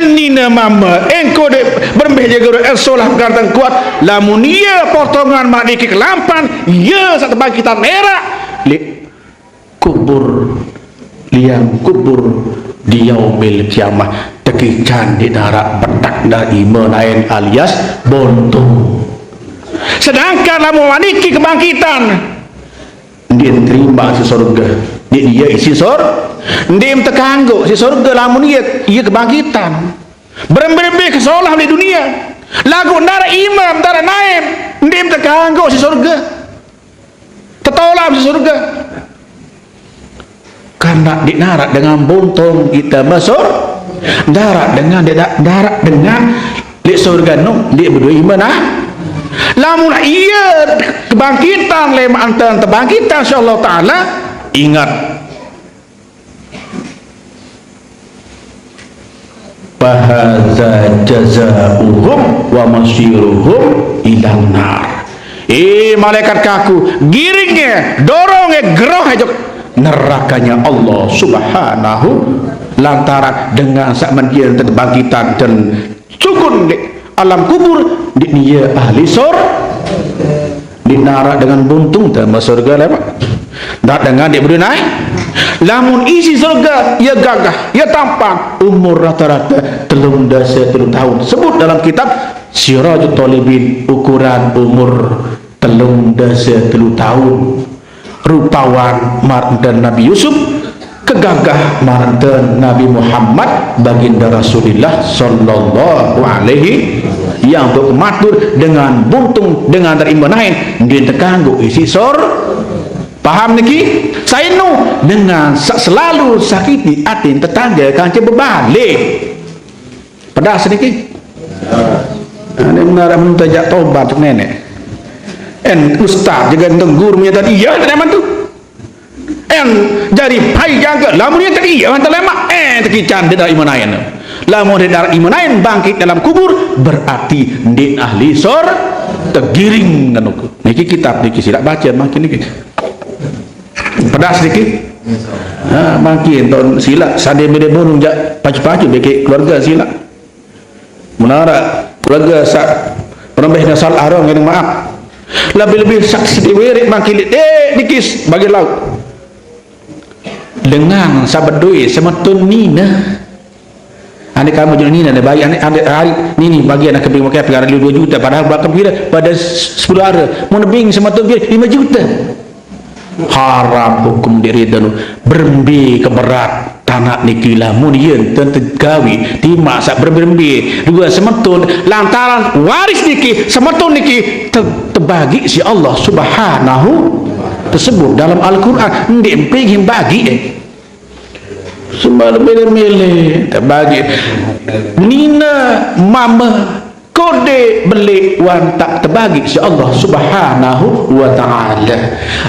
enina mama engko de berembeh jaga solah ganteng kuat lamun ia potongan mak dikik lampan ia satu bangkitan merah li kubur liang kubur di yaumil kiamah tekikan di darat betak dari menain alias bontung sedangkan lamun waniki kebangkitan dia terima si surga dia isi surga dia terkanggu si surga lamun ia kebangkitan berembih-embih ke seolah di dunia lagu ndara imam ndara naim ndim terganggu si surga tertolak si surga karena dinarak dengan buntung kita masuk darat dengan di surga no dia berdua iman lamun iya kebangkitan lema antan terbangkitan insyaallah taala ingat bahadza jazaa'uhum wa masyiruhum ilan nar. Malaikat kaku giringnya dorongnya geroh aja nerakanya Allah subhanahu lantaran dengan sakman dia terbangkitan dan cukun di alam kubur di dia ahli dinarak dengan buntung dan masuk surga lemak tak dengan dia berdua naik lamun isi surga ia gagah ia tampan umur rata-rata 3 tahun sebut dalam kitab Sirajut Talibin ukuran umur 3 tahun rupawan mardan Nabi Yusuf kegagah mardan Nabi Muhammad baginda Rasulullah sallallahu alaihi yang untuk matur dengan buntung dengan terima nain dia terganggu isi paham niki saya nu dengan selalu sakiti hati tetangga kanca berbalik pedas niki ini benar mentajak tobat nenek ustaz juga guru punya tadi iya teman tu jadi pai jaga lamun dia tadi iya mantan lemak tekican dia dari imanayan lamun dia dari imanayan bangkit dalam kubur berarti dia ahli tergiring niki kitab niki silap baca makin niki pedas niki makin tahun silap sadar beda burung jak pacu-pacu beki keluarga silap menara keluarga sak perembeh nasal arong yang maaf lebih-lebih saksi diwirik makin dikis bagi laut dengan sahabat duit semetun nina ane kamu jadi nina bagi ane hari nini bagi anak kebing makai perkara 2 juta padahal bakal kira pada 10 hari mau nebing semetun 5 juta haram hukum diri danu berembi keberat tanah niki lamun yen tentu gawi timak sak berembi dua semetun lantaran waris niki semetun niki terbagi si Allah subhanahu tersebut dalam Al-Quran ndik pengen bagi sembah milih terbagi nina mama kode beli wan tak terbagi si Allah subhanahu wa ta'ala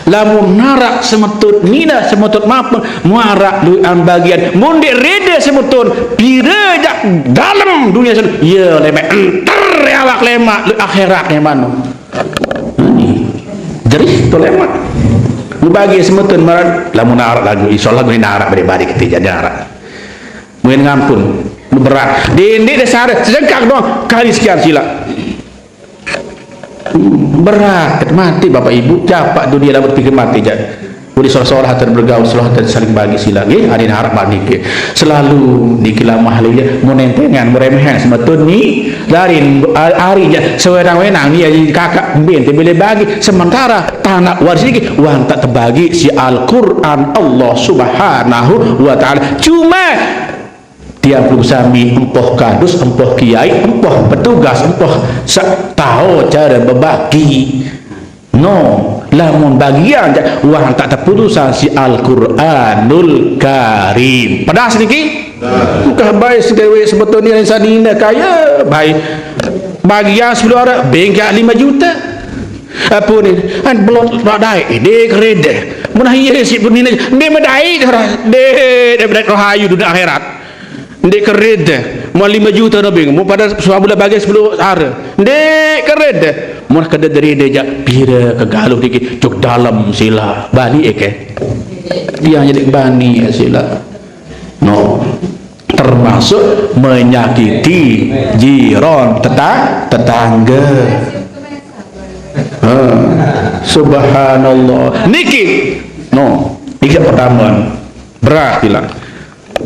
lamun narak semetut nina semetut maafun muarak lu bagian mundik reda semetun pira jak dalam dunia ya lemak entar awak lemak lu akhirat yang mana jerih tu lemak lu bagi semetun marat lamun narak lagu insyaallah gue narak beri-bari kita jadi narak mungkin ngampun berat dindik dasar sejengkak doang kali sekian sila berat mati bapak ibu capak dunia dah berpikir mati je boleh solah-solah dan bergaul solah dan saling bagi sila ada harap balik selalu dikilah mahalnya menentengan meremehan semetun ni dari hari je sewenang-wenang ni kakak bin boleh bagi sementara tanah waris ni wan tak terbagi si Al-Quran Allah subhanahu wa ta'ala cuma tiap sami empoh kadus, empoh kiai, empoh petugas, empoh tahu cara berbagi lamun bagian wah tak terputusan si Al-Quranul Karim pedas niki bukan baik sedewe sebetulnya insanina kaya baik bagian 10 orang bengkak 5 juta apa ni kan belum badai dia kereda menahiyah si punina dia medai dia rohayu dunia akhirat ndek kereda mau 5 juta nabi mau pada suabula bagi 10 hari ndek kereda mau kada dari dia pira kegaluh dikit cuk dalam sila bani dia jadi bani sila termasuk menyakiti jiran tetangga subhanallah niki niki pertama berat bilang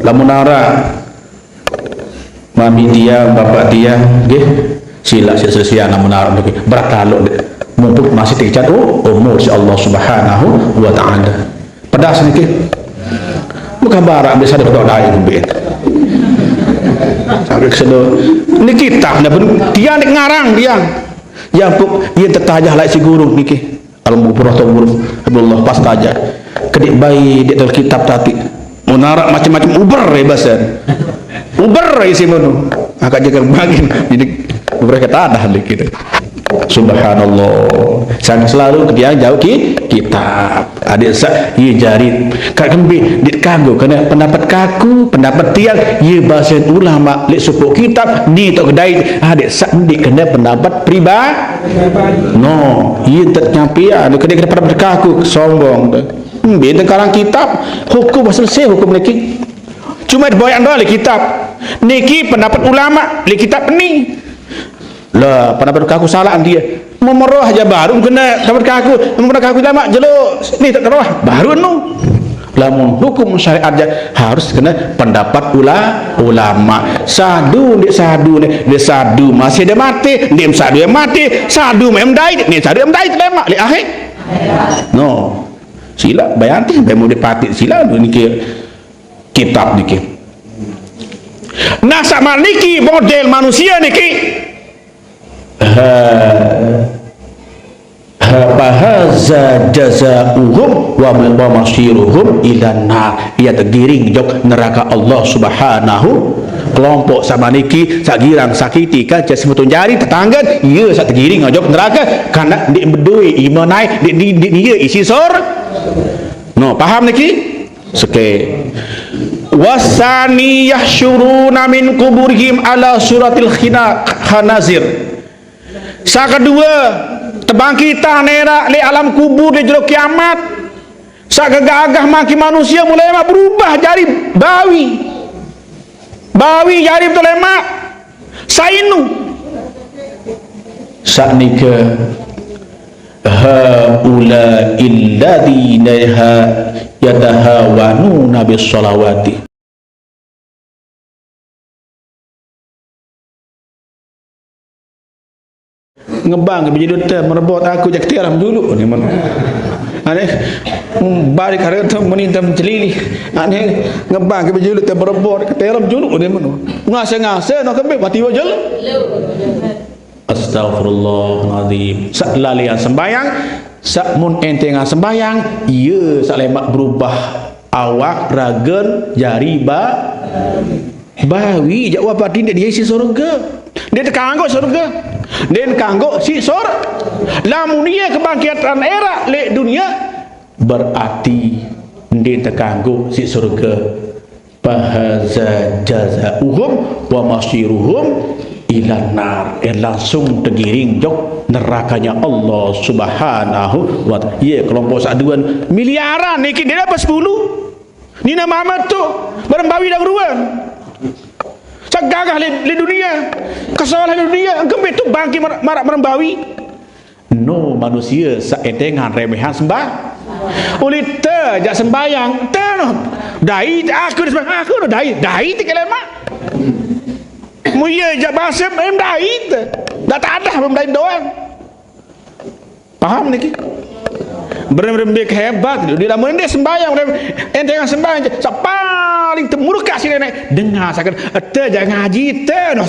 lamun nara mami dia, bapak dia, sila sia-sia namun arah berat kalau mumpuk masih tercat umur si Allah subhanahu wa ta'ala pedas ni bukan barak bisa dapat doa yang Sampai kesedo. Ni kitab dah pun dia nak ngarang dia. Yang pun ia tertajah like si guru niki. Al-Mubrah tu guru Abdullah pas tajah. Kedik bayi dia dalam kitab tadi. Munarak macam-macam uber rebasan. Uber isi menu. Akak jaga bagi jadi mereka tak ada hal kita. Subhanallah. Saya selalu dia jauh kitab. Adik sak ia jari kat kembi dit kagu kena pendapat kaku, pendapat tiang ia bahasa ulama lek supuk kitab ni tok kedai adik sak di kena pendapat pribadi. No, ia ternyampian kena pendapat kaku sombong tu. Beda karang kitab hukum selesai hukum leki. Cuma boyan doa le kitab. Niki pendapat ulama le kitab ni. Lah pendapat kaku salah dia. Memerah aja baru kena pendapat kaku, pendapat kaku lama jeluk. Ni tak terah baru nu. Lamun hukum syariat aja harus kena pendapat ulama. Sadu dia sadu masih dia mati, dia sadu yang mati, sadu memdai, ni sadu memdai terlemak le akhir. No. Sila bayanti bemo dipati sila niki kitab niki. Nah sama niki model manusia niki. Haza jazaa'uhum wa masyiruhum ilan nar. Ia tergiring jok neraka Allah Subhanahu. Kelompok sama niki sak girang sakiti kan sebetulnya jari tetangga ia sak tergiring jok neraka karena dia berdui imanai dia isi sor. No, paham niki? Seke. Wasani yahsyuruna min kuburihim ala suratil khanazir. Sa kedua, terbangkitah nerak li alam kubur di jero kiamat. Sa gagah maki manusia mulai berubah jadi bawi. Bawi jadi betul lemak. Sainu. Saknika haula illadzina yatahawanuna bis shalawati. Ngebang biji doktor merebut aku jak tiram dulu ni mana. Ane balik hari tu menintam celili. Ane ngebang biji doktor merebut tiram dulu ni mana. Ngase nak kembe mati wajal. Astagfirullahaladzim. Sak lalian sembayang, sak mun entengan sembayang, iya sak lemak berubah awak ragen jari bawi jak apa dia isi surga. Dia terkanggo surga. Dia terkanggo si surga. Lamun dia kebangkitan era le dunia berarti dia terkanggo si surga. Fahaza jazaa'uhum wa masyiruhum ilan nar. Langsung tergiring jok nerakanya Allah Subhanahu wa ta'ala. Ya kelompok saduan miliaran niki dia dapat 10. Ni nama Ahmad tu berembawi dah beruan. Segagah di dunia, kesalahan di dunia, kembali tu bangkit marak merembawi. No manusia saedengan remehan sembah. Oleh te jak sembayang, te no dai aku sembayang aku no dai ti kelema. Muya jak bahasa em dai te. Dah tak ada belum dai doang. Paham niki? Benar-benar hebat di dalam dia sembahyang ente yang sembahyang paling temurka si nenek dengar sakit ete jangan ngaji te no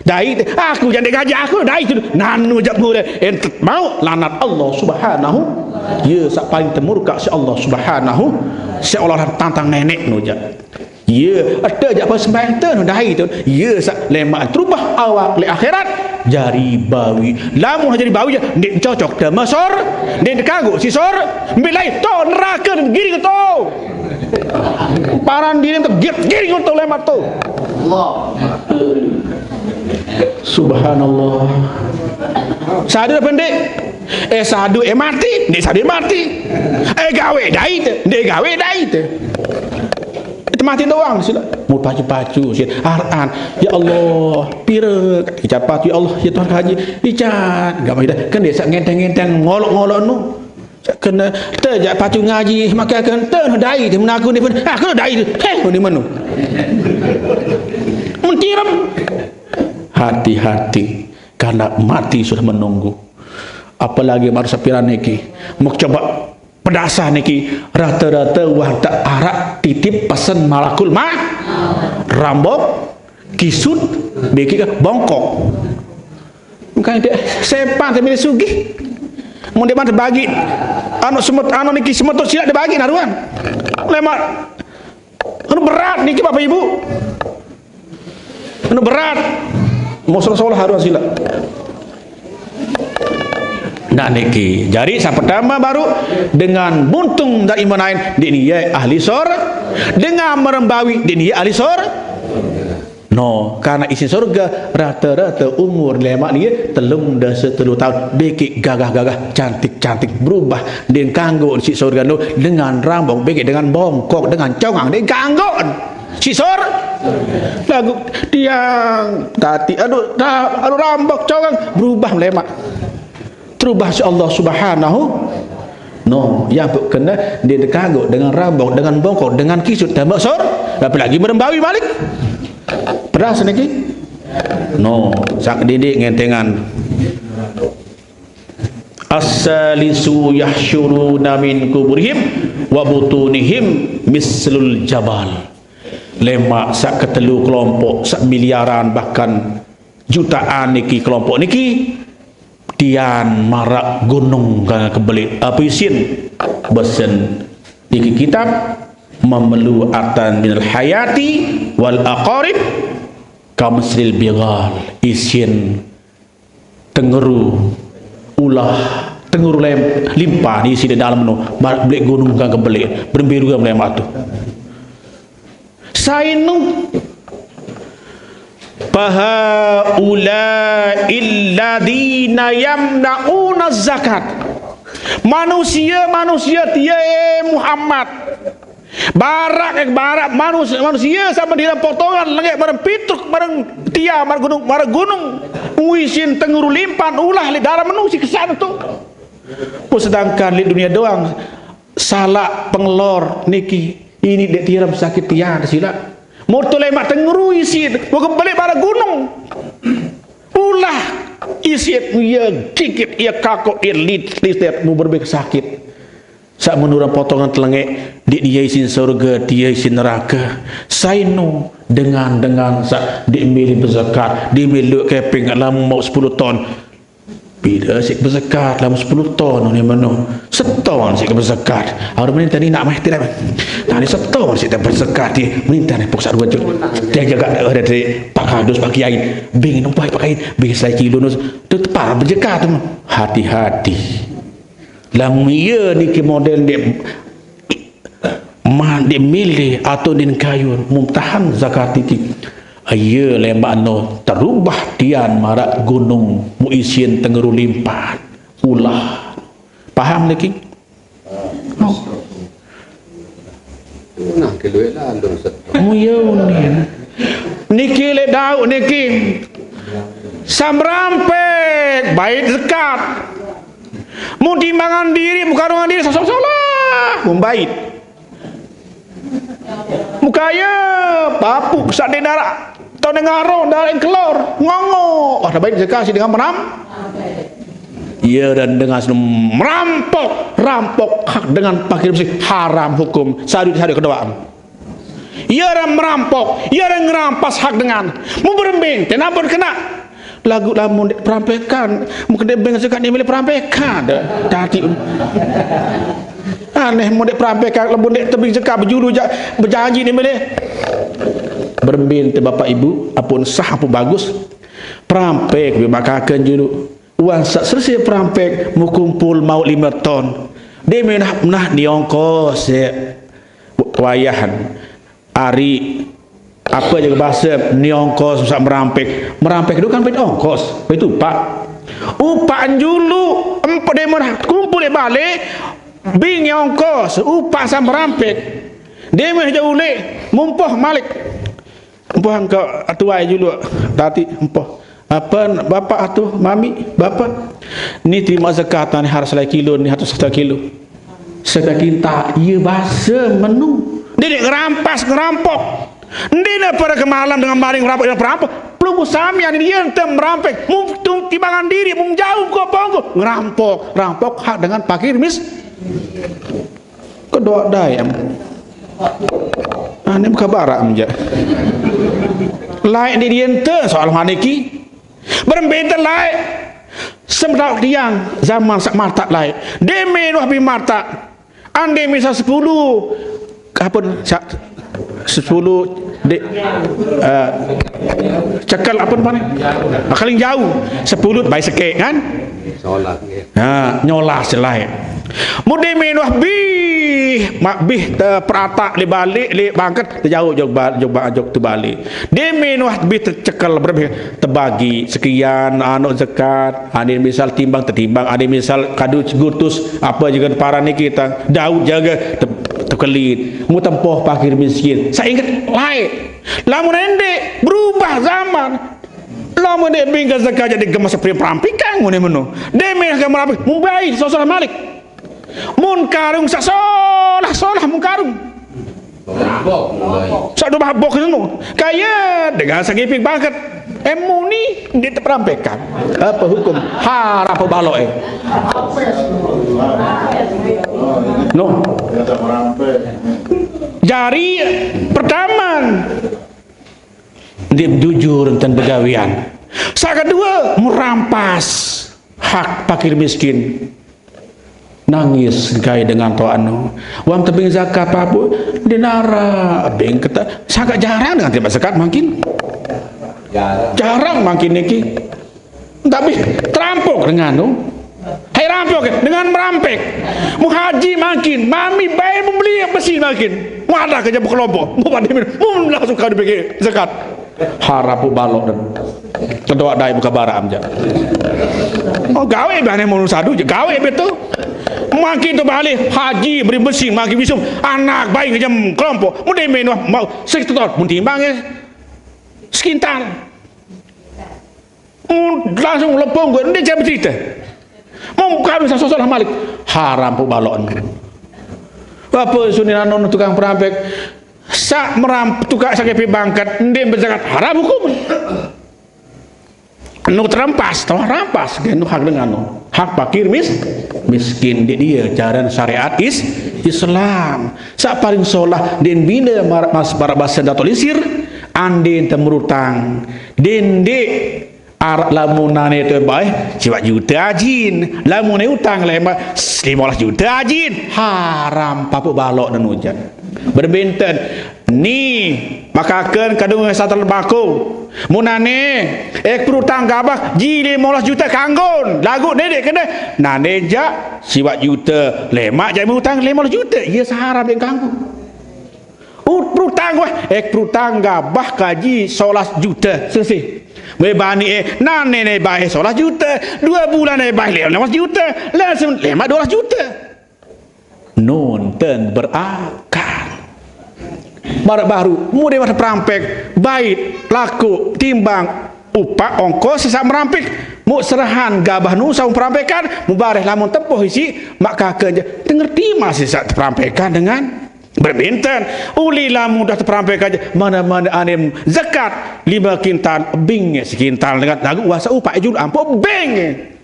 dai aku jangan ngaji aku dai nanu jak mure ente mau lanat Allah Subhanahu ya sak paling temurka si Allah Subhanahu seolah tantang nenek no jak ya ete jak sembahyang te no dai tu ya sak lemak terubah awak le akhirat jari bawi lamun jadi bawi ndik cocok ke masor ndik kagok si sor bilai to neraka giring to paran diri giring to lemat to Allah subhanallah sadu pendek sadu mati ndik sadu mati gawe dai te ndik gawe dai te mati doang sila mau pacu-pacu sih aran ya Allah pira icat pacu ya Allah ya Tuhan haji icat enggak mau kan dia sak ngenteng-ngenteng ngolok-ngolok nu kena tejak pacu ngaji maka akan dai dia menaku ni pun aku dai ni mana mentiram hati-hati karena mati sudah menunggu apalagi baru sapiran niki mau coba pedasah niki rata-rata wah tak arak titip pesan malakul rambok kisut beki bongkok bukan dia sepan tapi dia sugih mau dia mana bagi anu semut anu niki semut silat dia bagi naruan lemak anu berat niki bapak ibu anu berat mau sholat haruan silat nak niki jadi yang pertama baru dengan buntung dan iman lain dia ahli surga dengan merembawi dia ahli surga no karena isi surga rata-rata umur lemak dia telung dah 10 tahun bekik gagah-gagah cantik-cantik berubah dan kanggo si surga no dengan rambut bekik dengan bongkok dengan congang dia kanggo si surga lagu tiang tati aduh rambut congang berubah lemak terubah si Allah subhanahu no yang kena dia kanggo dengan rambut dengan bongkok dengan kisut dan maksor apalagi merembawi balik pedas niki no sak didik ngentengan as-salisu yahsyuruna min kuburihim wa butunihim mislul jabal lemak sak ketelu kelompok sak miliaran bahkan jutaan niki kelompok niki tian marak gunung kana kebelit apa isin besen niki kitab memeluatan minal hayati wal aqarib kamsil bigal isin tengeru ulah tengeru limpah di sini dalam no balik gunung kan kebelik berbiru kan lemak tu sainu paha ulailladzina yamna'una zakat manusia dia Muhammad barak manusia sama di dalam potongan lengek bareng pituk bareng tia bareng gunung wisin tenguru limpan ulah di dalam manusia kesan tu sedangkan di dunia doang salah pengelor niki ini dek tiram sakit tiada sila moto lemak tenguru isin mau kembali bareng gunung ulah isin ia dikit ia kakok ia litet mau berbek sakit saat menurut potongan telengek dia isin surga dia isin neraka sainu dengan saat dia milih berzakat dia milih keping dalam mau 10 ton bila sik berzakat dalam 10 ton ni mana seton sik berzakat orang minta ni nak mah tidak tadi seton sik berzakat dia minta ni pokok 2 juta dia jaga ada dari pak hadus pak kiai bing nampai pakai bing 1 kilo tu tepat berzakat tu hati-hati lamun ia ni ke model dia dia milih atau din kayun mumtahan zakat itu ia lembak no terubah tian marak gunung muisin tengeru limpah ulah paham lagi oh nah kelue lah andong set niki le dau niki samrampek baik zakat mau timbangan diri bukan orang diri salah membait mukanya papuk sak denara tau dengaro darah kelor ngongo ada baik sekali dengan menam iya dan dengan merampok hak dengan pakir bersih haram hukum sari kedua iya dan merampok iya dan ngerampas hak dengan mau berembing kenapa kena lagu lamun perampekan mungkin dia beng zakat dia milih perampekan tadi aneh mau dek perampekan lamun dek tebing zakat berjulu berjanji dia milih berbin te bapak ibu apun sah apun bagus perampek makakan julu uang sak selesai perampek mau kumpul mau 5 ton dia menah diongkos wayahan ari apa jaga bahasa ni ongkos susah merampek itu kan beda ongkos itu pak upah julu empat demon kumpul balik bing ongkos upah sama merampek demon jauh le mumpoh malik mumpoh ke atuai julu tadi mumpoh apa bapak atuh mami bapak ni terima zakat ni harus 1 kilo ni harus 1 kilo sekitar iya bahasa menu dia ngerampas ngerampok ndina pada kemalam dengan maling merampok dan perampok belum sami yang dia tem merampok mungtung timbangan diri mung jauh kok ponggo ngerampok hak dengan pakir mis kedua dayam Ini bukan barak menjak. Laik di diente soal maniki. Berbeda laik. Semdak tiang zaman sak martak laik. Demi wah bi martak. Ande misal 10 apa 10 cekal apa namanya? Paling jauh 10 baik sekek kan? Solat Nyolah selai. Mudi minuh mak peratak li balik li bangkat terjauh jog tu balik. Dia minuh tercekal berapa terbagi sekian zakat, ada misal timbang tertimbang, ada misal kadu gutus apa juga para ni kita Daud jaga terkelit mu tempoh fakir miskin. Saya ingat lain. Lamun endek berubah zaman. Lamun dia bingkai zakat jadi gemas perampikan ngene meno. Demi ke merampik mubai sosolah Malik. Mun karung sak solah mun karung. Sak do babok ngono. Kaya dengan sagipik banget. Muni dia terperampikan. Apa hukum? Haram apa balok No. Jari pertama dia jujur tentang begawian. Sak kedua merampas hak fakir miskin. Nangis gaya dengan to'anu wang tebing zakat apa dinara beng kata sangat jarang dengan tiba zakat makin jarang makin niki tapi terampok dengan hai rampok dengan merampek muhaji makin mami bayar membeli besi makin mu ada kerja berkelompok mu langsung kau dipikir zakat harap balok dan kedua dai buka bara amja gawe bahane mau sadu gawe betul makin tu balik haji beri besi makin visum anak bayi ngejam kelompok mudah main mau sekitar mun timbang sekintal langsung lepong gue dia jangan cerita mau bukan sosok Malik haram pu balon apa sunan non tukang perampek sak meramp tukang sakepi bangkat ndek berzakat haram hukum nu terampas tawah rampas nu hak dengan hak fakir miskin dia jalan syariat Islam sak paling solah den bina mas para bahasa datolisir andin temurutang den de lamunane tu baik ciwak juta ajin lamune utang lema 15 juta ajin haram papu balok dan hujan berbenten ni makakan kadung satal bako munane perutang gabah ji 15 juta kanggon lagu dedek kena nane jak siwak juta lemak jak hutang 15 juta ia saharam yang kanggo perutang wah perutang gabah kaji 11 juta selesai bebani nane ne bae 11 juta 2 bulan ne bae 15 juta langsung lemak 12 juta nonton berakal barat baru mudah masa perampek baik laku timbang upah ongkos sesak merampik mu serahan gabah nu saung perampekan mubareh lamun tempoh isi mak kakek ngerti masih saat perampekan dengan berbintan uli lamun dah perampekan mana-mana anem zakat 5 kintal bing sekintal dengan lagu wasa upah jul ampo beng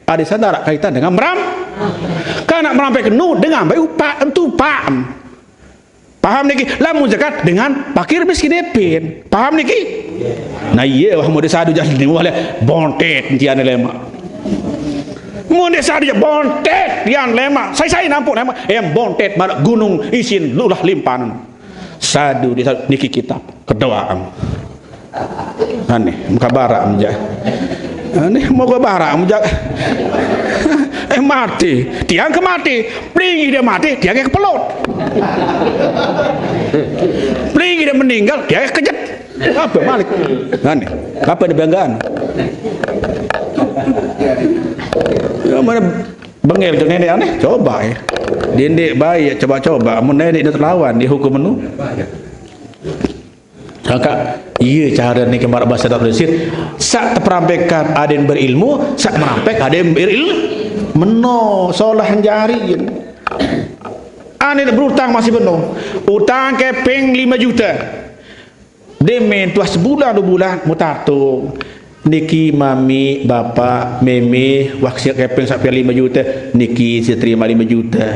ada sadar kaitan dengan karena merampek nu dengan baik upah entu paham paham niki lamun zakat dengan fakir miskin epin paham niki nah iya wah mau desadu jadi wala bontet tian lema mau desadu bontet tian lema saya nampuk lema bontet pada gunung isin lulah limpanan sadu desadu niki kitab kedoaan aneh muka bara amja aneh mau ke bara amja mati tiang ke mati pelingi dia mati tiang ke pelot pelingi dia meninggal dia kejet apa Malik aneh apa dibanggaan mana bengel tu nenek aneh coba ya dendek baik coba-coba mun nenek dia terlawan dihukum menu kakak iya cara ni kemar bahasa tak bersih sak terperampekan ada yang berilmu sak merampek ada yang berilmu meno solah jari ane berutang masih penuh utang keping 5 juta demen tuah sebulan 2 bulan mutatung niki mami bapak meme waksir keping sampai 5 juta niki saya terima 5 juta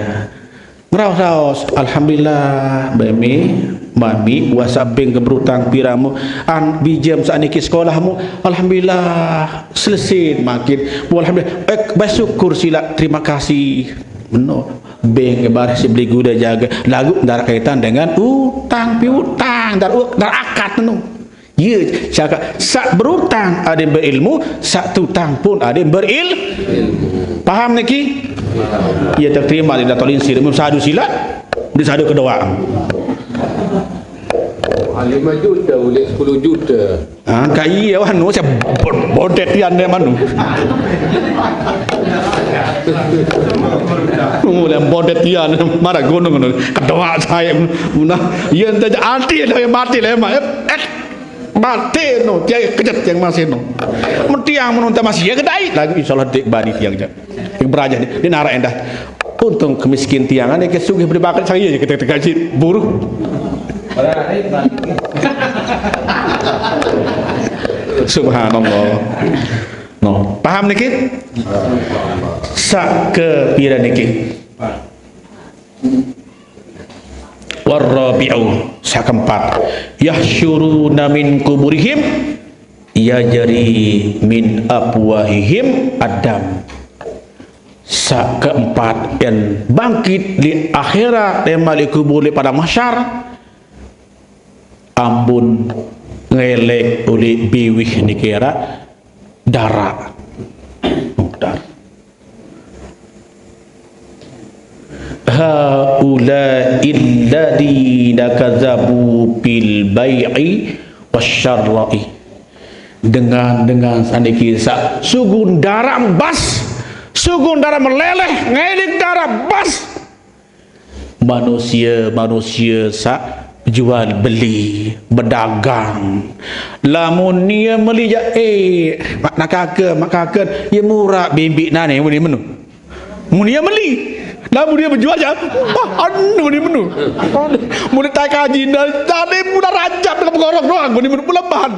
Raus alhamdulillah bami mami kuasa bank keberutang piramu an bijam saniki sekolahmu alhamdulillah selesai makin alhamdulillah bersyukur sila terima kasih benar bank baris beli guda jaga lagu dar kaitan dengan utang piutang dar akad nu ya cakap sak berutang ada berilmu sak tutang pun ada berilmu paham niki ia terterima di Datul Insir sadu sila di sadu kedua 5 juta boleh 10 juta kai ya wanu saya bodet yan dia manu mulai bodet yan marah gunung kedua saya nah ia entah anti lah mati lah mati no dia kejat yang masih no mentiang menunta masih ya kedai lagi insyaallah dek bani tiang jak yang beraja ni nara endah untung kemiskin tiangan ni kesugih berbakat saya je kita gaji buruh subhanallah no paham niki sak ke pira niki warrabi'u sak keempat yahsyuruna min kuburihim yajri min afwahihim adam sak keempat yang bangkit di akhirat dan balik kubur pada mahsyar ambun ngelek oleh biwih ni kira darah haula illadina kadzabu bil bai'i wasyarra'i dengan saniki sak sugun darah bas sugun darah meleleh ngelik darah bas manusia sak jual beli berdagang lamun dia meli mak kakak dia murah bimbik nane muni menu dia meli lamun dia berjual je anu ni menu muni tak kaji tadi mudah rajab dalam gorok doang muni menu lebahan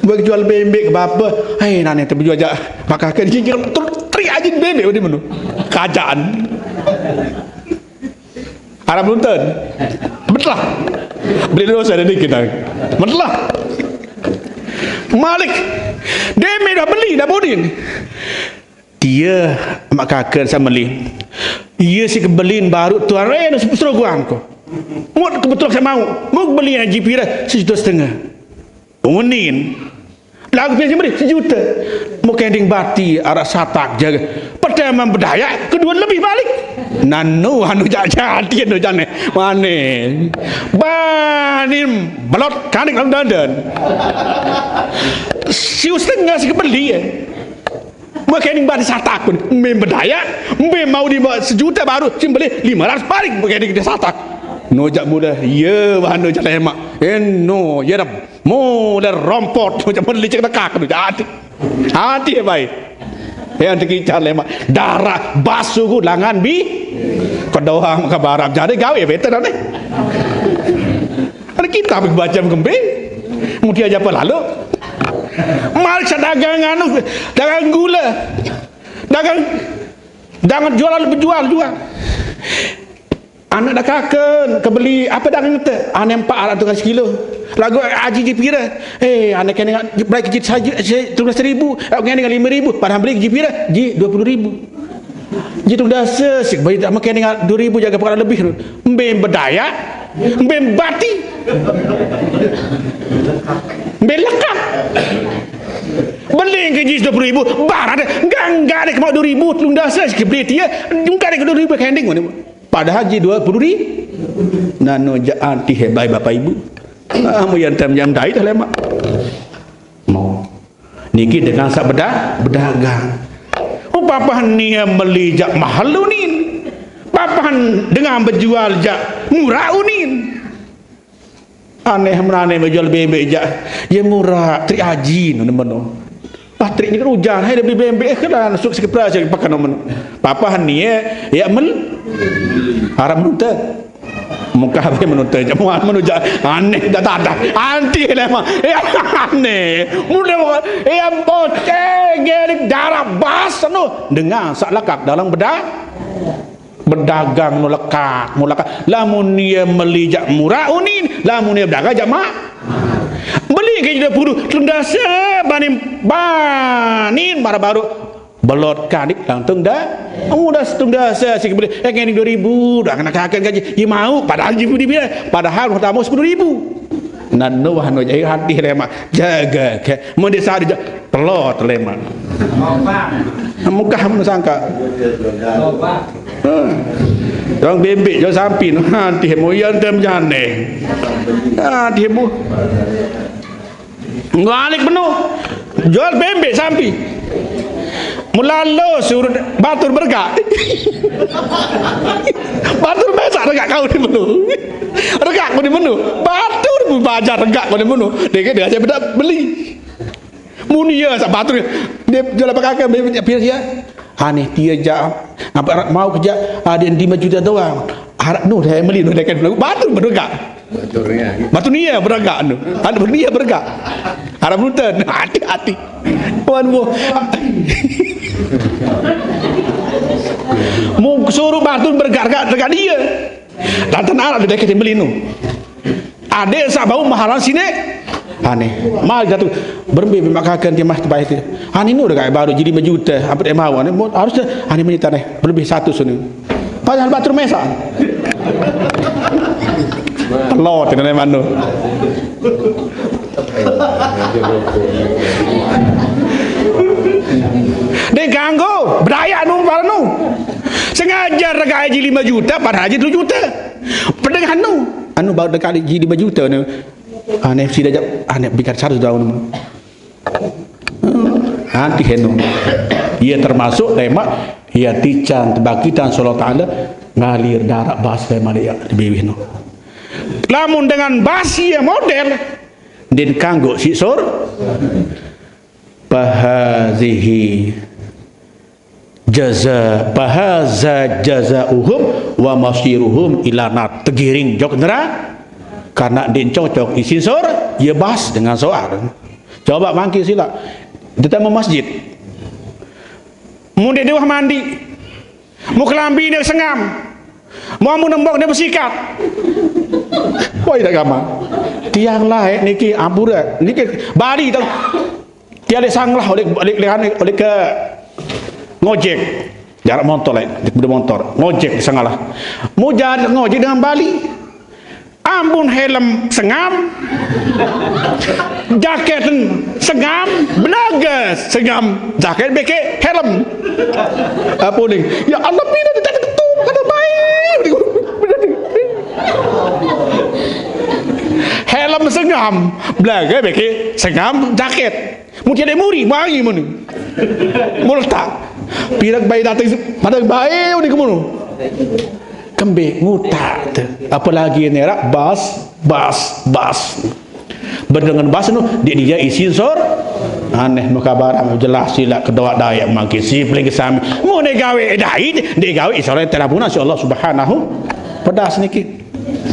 berjual bimbik ke apa nane terjual je mak kakak dia tri ajin bimbik muni menu kerajaan Arab Lunten betul beli dosa dari kita betul Malik dia dah beli dah bodin dia mak kakak saya beli ia si kebelin baru tuan raya suruh guang ko mau kebetulan saya mau beli haji pira 1,5 juta unin lagu punya beri 1 juta mau kending bati arah satak jaga pertama berdaya kedua lebih balik nanu anu jadi anu jane mane banim belot kaning lang dandan siu setengah si kebeli mau kending bati satak pun berdaya mau di 1 juta baru si beli 500 balik mau kending di satak nojak mudah ya anu jane mak no ya dah mulai rompot macam beli cek dekak tu hati baik yang dikicau lemak darah basuh langan bi kedoang ke barat jadi gawe betul dah ni ada kita baca kembing mungkin aja apa lalu mal dagang anu dagang gula dagang jual anak dah kakek kebeli apa dagang itu anak 400 kilo lagu haji jipira anak kena beli kecil saja 13,000 orang dengan 5,000 padahal beli jipira ji 20,000 ji tu dah sesik bayi tak makan dengan 2,000 jaga perkara lebih mbem berdaya mbem bati mbem lekap beli ke ji 20,000 barat enggak ada kemau 2,000 tu dah sesik beli dia enggak ada 2,000 kending padahal ji 20,000 nano anti hebai bapak ibu kamu yang jam dai dah lemak mau niki dengan sak berdagang papahan ni beli jak mahal unin papahan dengan berjual jak murah unin aneh menaneh berjual bebek jak ya murah tri haji no patrik ni kan hujan hai dia beli bebek kan masuk sekepra je pakai nomen papahan ni ya haram nuntut muka apa menuntut jamuan menuju aneh dah anti lemah aneh mudah boceng gerik darah bas dengar sak lakak dalam bedah berdagang melekat lamun dia melijak murah unin lamun dia berdagang jak mak beli ke dia pudu tundasa banin baru belot kadik langsung dah dah tundasa sikit beli ni 2,000 dah kena kakak gaji dia mau padahal dia padahal pertama 10,000 nanu hanu jadi hati lemak jaga ke mun dia sadi telot lemak muka mun sangka orang bebek jo sampin hati mo yang tem jane hati mu ngalik penuh jual bebek sampi mulalo suruh batur bergak batur besak regak kau di menu regak kau di menu batur bajar regak kau di menu dia aja beda beli munia sak batur dia jual apa kakak bebek dia aneh dia jam apa mau kerja ada 5 juta doang harap nu saya beli nu dekat batur berregak baturnya berregak nu ada bernia berregak harap rutan hati-hati puan bu mau suruh batur berregak dekat dia dan tenang ada dekat beli nu ada sabau mahalan sini aneh mal jatuh berbe makakan dia mah baik itu aneh nu dekat baru jadi 5 juta apa dia mau aneh harus aneh menyita nih berlebih 1 sini padahal batur mesa telot ini manu dia ganggu berdaya nu para nu sengaja rega haji 5 juta padahal haji 7 juta pedang anu baru dekat haji 5 juta ni aneh sudah jap aneh bikin 100 tahun nanti henu ia termasuk lemak ia tican tebakitan sallallahu taala ngalir darah bas lemak dia di bawah nu lamun dengan basi yang model din kanggo sisur bahazihi bahaza jazauhum wa masiruhum ila nar tegiring jok neraka karena din cocok isisur ya bas dengan soal coba mangki sila kita mau masjid mun dia mandi mau kelambi dia sengam mau nembok dia bersikat wah tidak gampang tiang lain niki ampura niki bari tau tiada sanglah oleh ke ngojek jarak motor lain di motor ngojek sanglah mau jadi ngojek dengan Bali ampun helm sengam jaket sengam benaga sengam jaket beke helm apa nih ya Allah bila tidak ketum kada baik helm sengam belaga beke sengam jaket mungkin ada muri mari mana multa pirak bayi datang pada bayi ni kemuno kembik ngutak apalagi nerak bas berdengan bas tu dia isi sor aneh muka barang jelas sila kedua daya mangki sipling sami mu ne gawe dai de gawe isore telapuna si Allah Subhanahu pedas niki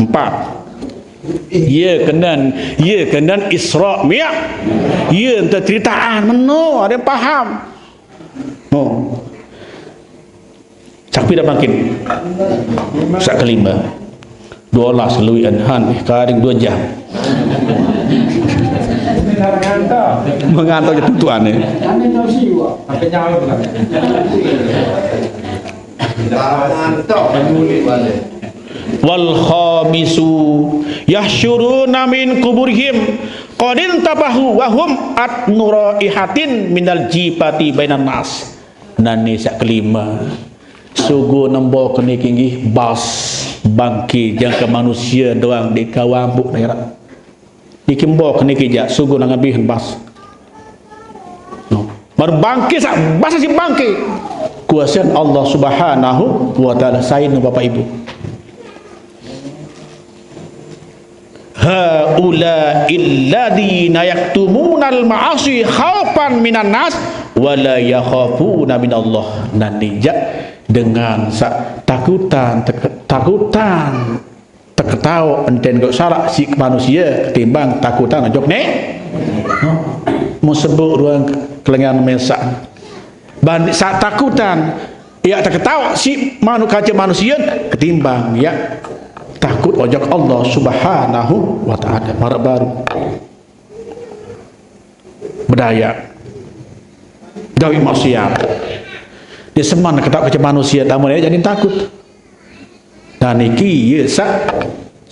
4 ia kenan Isra Mi'raj ia entah ceritaan meno ada yang paham tapi dah makin sak kelima 12 lui anhan karing 2 jam mengantuk tuan ni wal khamisu yahsyuruna min kuburihim qadin tabahu wa hum atnuraihatin minal jipati bainan nas nani sak kelima sugu nembo kene kinggi bas bangki jangka manusia doang di kawambuk daerah ikimbo kene kija sugu nang abihan bas no mar bangki sak bas si bangki kuasaan Allah Subhanahu wa taala sain Bapak Ibu haula illadzina yaktumunal ma'asi khaufan minan nas wala yakhafuna minallah nanija dengan takutan terketawa enten gak salah si manusia ketimbang takutan ajok ne mau sebut ruang kelengan mesak bandit saat takutan ya tak tahu si kaca manusia ketimbang ya takut ojak Allah Subhanahu wa ta'ala. Marah baru berdaya jauhi maksiat dia seman ketak kaca manusia tamu jadi takut dan iki ya sak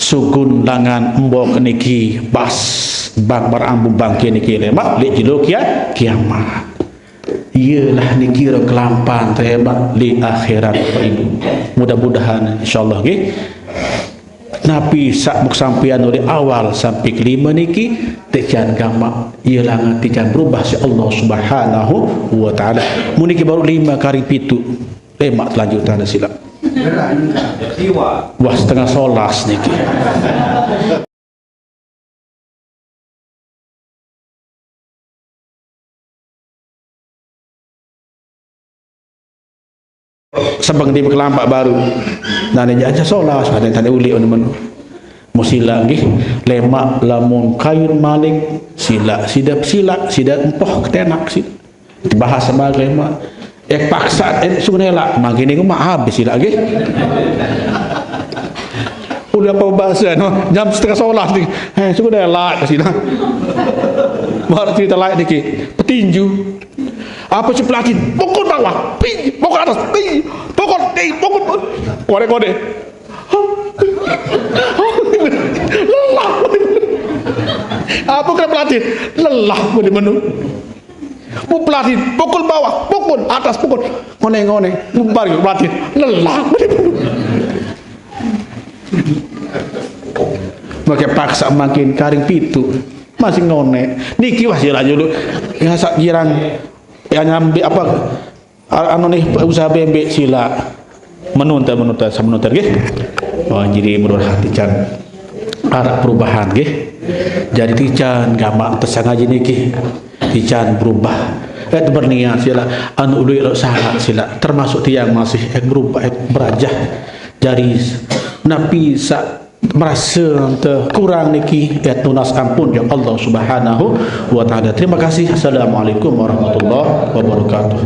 sukun langan mbok niki bas bang barambu bangke niki lemak li jiluk ya kiamat. Iyalah niki ro kelampan hebat li akhirat Bapak Ibu. Mudah-mudahan insyaallah nggih napi sak muk sampean dari awal sampai kelima niki tekan gamak ialah ngatikan berubah si Allah Subhanahu wa taala. Mun niki baru 5 kali pitu lemak lanjutan sila. Wah setengah 11 niki. Sabang di kelampak baru dan aja solas ada tanda uli on musila nggih lemak lamun kayun maling sila sidap empoh ketenak sila bahasa bag lemak paksa sunela magini ko habis sila nggih uli apa bahasa no jam setengah solas nih sunela sila baru cerita lain niki petinju apa si pelatih pukul bawah pukul atas pukul kode lelah apa kena pelatih lelah boleh menu pelatih pukul bawah pukul atas pukul ngone bubar pelatih lelah boleh menu makin paksa makin karing pitu masih ngone niki wah sila dulu ngasak girang ya nyambi apa anu nih usaha bembe sila menunta nggih. Oh jadi mudah hati can arah perubahan nggih. Jadi tican gamak tesang aja niki tican berubah berniat sila anu ului salah sila termasuk tiang masih berubah berajah jadi napi sa merasa kurang niki tunas ampun ya Allah Subhanahu wa taala. Terima kasih. Assalamualaikum warahmatullahi wabarakatuh.